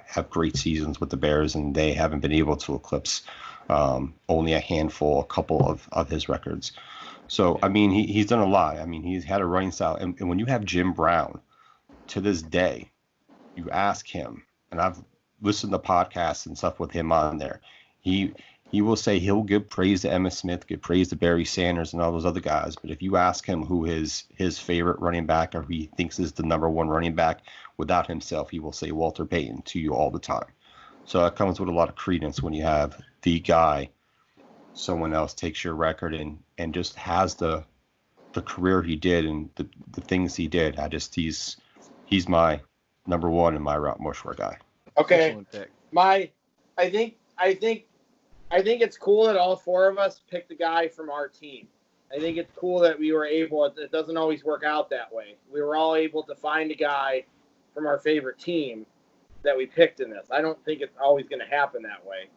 have great seasons with the Bears, and they haven't been able to eclipse only a couple of his records. So, I mean, he's done a lot. I mean, he's had a running style. And when you have Jim Brown, to this day, you ask him, and I've listened to podcasts and stuff with him on there, he will say he'll give praise to Emmitt Smith, give praise to Barry Sanders and all those other guys. But if you ask him who his favorite running back or who he thinks is the number one running back without himself, he will say Walter Payton to you all the time. So that comes with a lot of credence when you have the guy, someone else takes your record and just has the career he did and the things he did. He's my number one and my Mount Rushmore guy. Okay. I think it's cool that all four of us picked a guy from our team. I think it's cool that we were able, it doesn't always work out that way. We were all able to find a guy from our favorite team that we picked in this. I don't think it's always going to happen that way,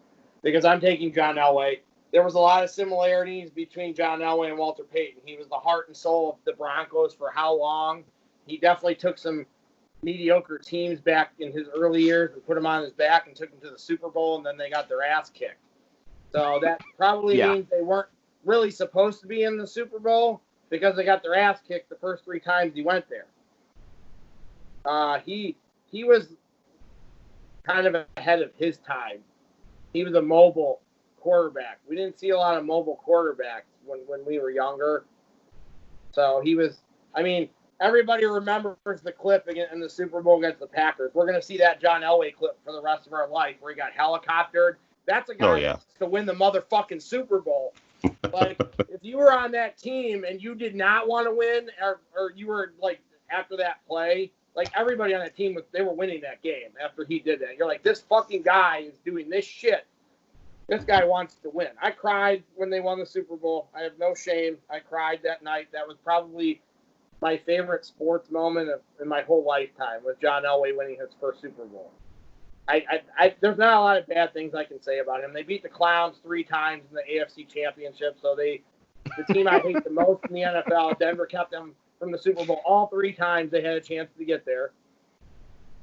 because I'm taking John Elway. There was a lot of similarities between John Elway and Walter Payton. He was the heart and soul of the Broncos for how long? He definitely took some mediocre teams back in his early years and put them on his back and took them to the Super Bowl, and then they got their ass kicked. So that probably means they weren't really supposed to be in the Super Bowl because they got their ass kicked the first 3 times he went there. He was kind of ahead of his time. He was a mobile quarterback. We didn't see a lot of mobile quarterbacks when we were younger. So he was, everybody remembers the clip in the Super Bowl against the Packers. We're going to see that John Elway clip for the rest of our life where he got helicoptered. That's a guy to win the motherfucking Super Bowl. Like, if you were on that team and you did not want to win, or you were, like, after that play, like, everybody on that team, they were winning that game after he did that. You're like, this fucking guy is doing this shit. This guy wants to win. I cried when they won the Super Bowl. I have no shame. I cried that night. That was probably my favorite sports moment in my whole lifetime, was John Elway winning his first Super Bowl. There's not a lot of bad things I can say about him. They beat the Clowns 3 times in the AFC Championship, so the team I hate the most in the NFL, Denver, kept them from the Super Bowl all 3 times they had a chance to get there.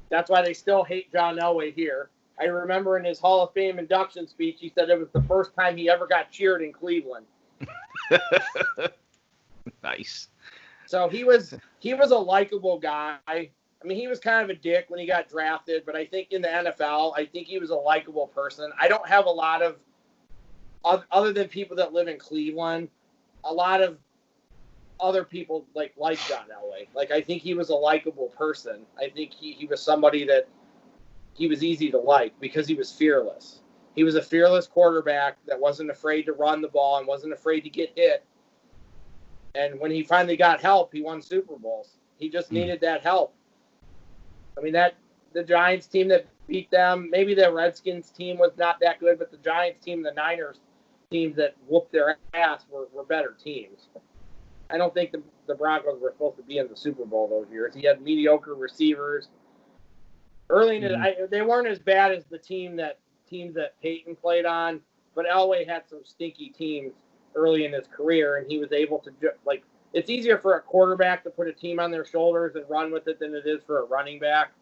That's why they still hate John Elway here. I remember in his Hall of Fame induction speech, he said it was the first time he ever got cheered in Cleveland. Nice. So he was a likable guy. I mean, he was kind of a dick when he got drafted, but I think in the NFL, I think he was a likable person. I don't have a lot of, other than people that live in Cleveland, a lot of other people like John Elway. Like, I think he was a likable person. I think he was somebody that he was easy to like because he was fearless. He was a fearless quarterback that wasn't afraid to run the ball and wasn't afraid to get hit. And when he finally got help, he won Super Bowls. He just needed that help. I mean, the Giants team that beat them, maybe the Redskins team was not that good, but the Giants team, the Niners teams that whooped their ass were better teams. I don't think the Broncos were supposed to be in the Super Bowl those years. He had mediocre receivers. Early in they weren't as bad as the teams that Peyton played on, but Elway had some stinky teams early in his career, and he was able to it's easier for a quarterback to put a team on their shoulders and run with it than it is for a running back.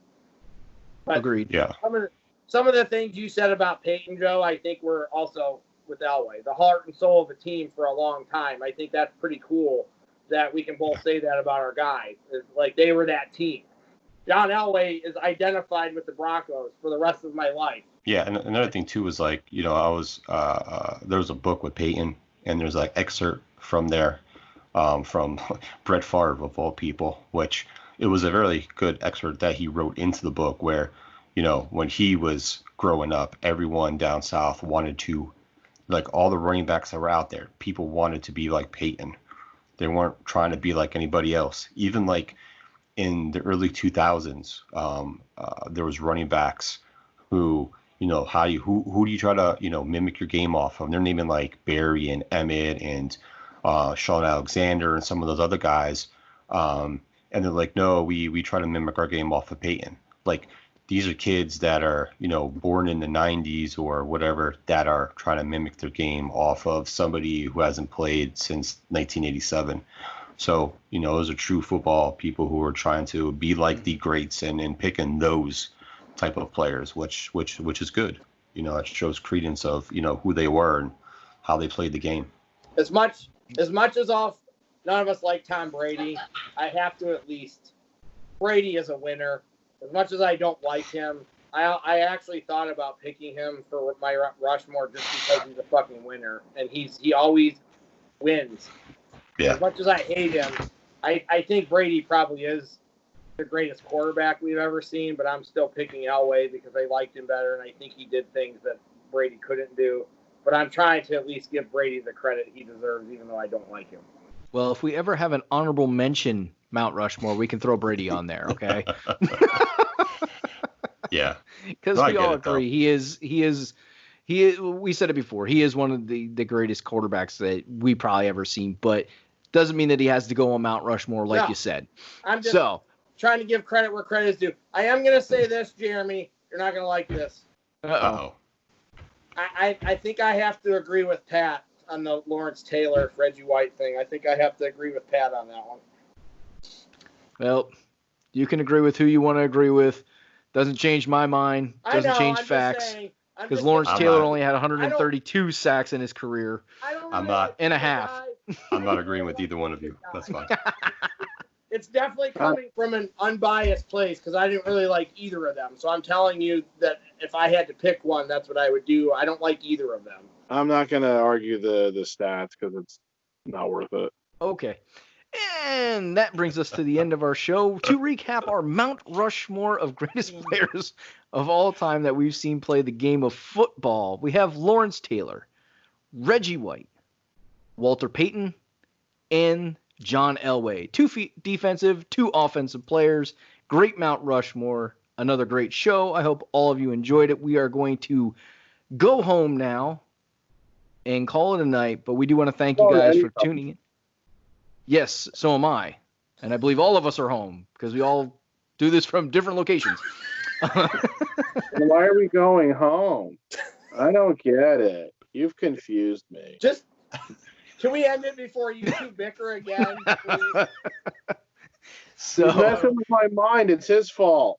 But agreed. Yeah. Some of the things you said about Peyton, Joe, I think were also with Elway, the heart and soul of a team for a long time. I think that's pretty cool that we can both say that about our guys. It's like they were that team. John Elway is identified with the Broncos for the rest of my life. Yeah, and another thing too was like, I was there was a book with Peyton, and there's like excerpt from there from Brett Favre of all people, which it was a very good excerpt that he wrote into the book where, when he was growing up, everyone down south wanted to, like all the running backs that were out there, people wanted to be like Peyton. They weren't trying to be like anybody else. Even like in the early 2000s, there was running backs who, who do you try to, mimic your game off of? And they're naming like Barry and Emmett and Sean Alexander and some of those other guys. And they're like, no, we try to mimic our game off of Peyton. Like, these are kids that are, born in the 90s or whatever, that are trying to mimic their game off of somebody who hasn't played since 1987. So, those are true football people who are trying to be like the greats and picking those type of players, which is good. It shows credence of, who they were and how they played the game. As much as none of us like Tom Brady, I have to at least, Brady is a winner. As much as I don't like him, I actually thought about picking him for my Rushmore just because he's a fucking winner, and he always wins. Yeah. As much as I hate him, I think Brady probably is the greatest quarterback we've ever seen, but I'm still picking Elway because I liked him better, and I think he did things that Brady couldn't do. But I'm trying to at least give Brady the credit he deserves, even though I don't like him. Well, if we ever have an honorable mention Mount Rushmore, we can throw Brady on there, okay? Yeah. Because we all agree he is. We said it before. He is one of the greatest quarterbacks that we probably ever seen, but doesn't mean that he has to go on Mount Rushmore like you said. I'm just trying to give credit where credit is due. I am going to say this, Jeremy. You're not going to like this. Uh-oh. I think I have to agree with Pat on the Lawrence Taylor, Reggie White thing. I think I have to agree with Pat on that one. Well, you can agree with who you want to agree with. Doesn't change my mind. Doesn't change facts. Because Lawrence Taylor only had 132 sacks in his career. I'm not. And a half. I'm not agreeing with either one of you. That's fine. It's definitely coming from an unbiased place because I didn't really like either of them. So I'm telling you that if I had to pick one, that's what I would do. I don't like either of them. I'm not going to argue the stats because it's not worth it. Okay. And that brings us to the end of our show. To recap our Mount Rushmore of greatest players of all time that we've seen play the game of football, we have Lawrence Taylor, Reggie White, Walter Payton, and John Elway. 2 defensive, 2 offensive players. Great Mount Rushmore. Another great show. I hope all of you enjoyed it. We are going to go home now and call it a night, but we do want to thank you guys for tuning in. Yes, so am I. And I believe all of us are home because we all do this from different locations. Why are we going home? I don't get it. You've confused me. Can we end it before you two bicker again, please? He's messing with my mind. It's his fault.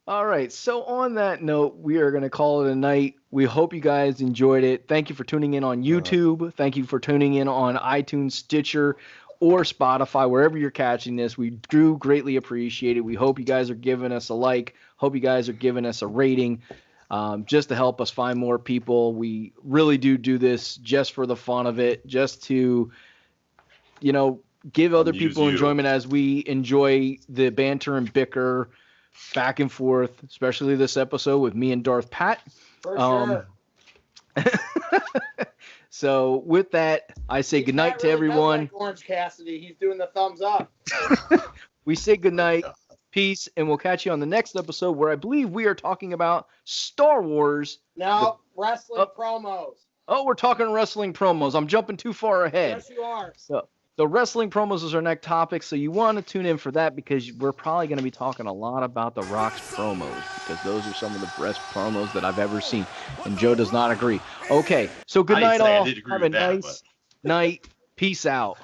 All right. So on that note, we are going to call it a night. We hope you guys enjoyed it. Thank you for tuning in on YouTube. Thank you for tuning in on iTunes, Stitcher, or Spotify, wherever you're catching this. We do greatly appreciate it. We hope you guys are giving us a like. Hope you guys are giving us a rating, just to help us find more people. We really do this just for the fun of it, just to, give other people enjoyment as we enjoy the banter and bicker back and forth, especially this episode with me and Darth Pat. For sure. So with that, I say goodnight to everyone. Like Orange Cassidy, he's doing the thumbs up. We say goodnight, peace, and we'll catch you on the next episode where I believe we are talking about Star Wars. No, wrestling promos. Oh, we're talking wrestling promos. I'm jumping too far ahead. Yes, you are. So the wrestling promos is our next topic, so you want to tune in for that because we're probably going to be talking a lot about The Rock's promos because those are some of the best promos that I've ever seen, and Joe does not agree. Okay, so good night all. Have a nice night. Peace out.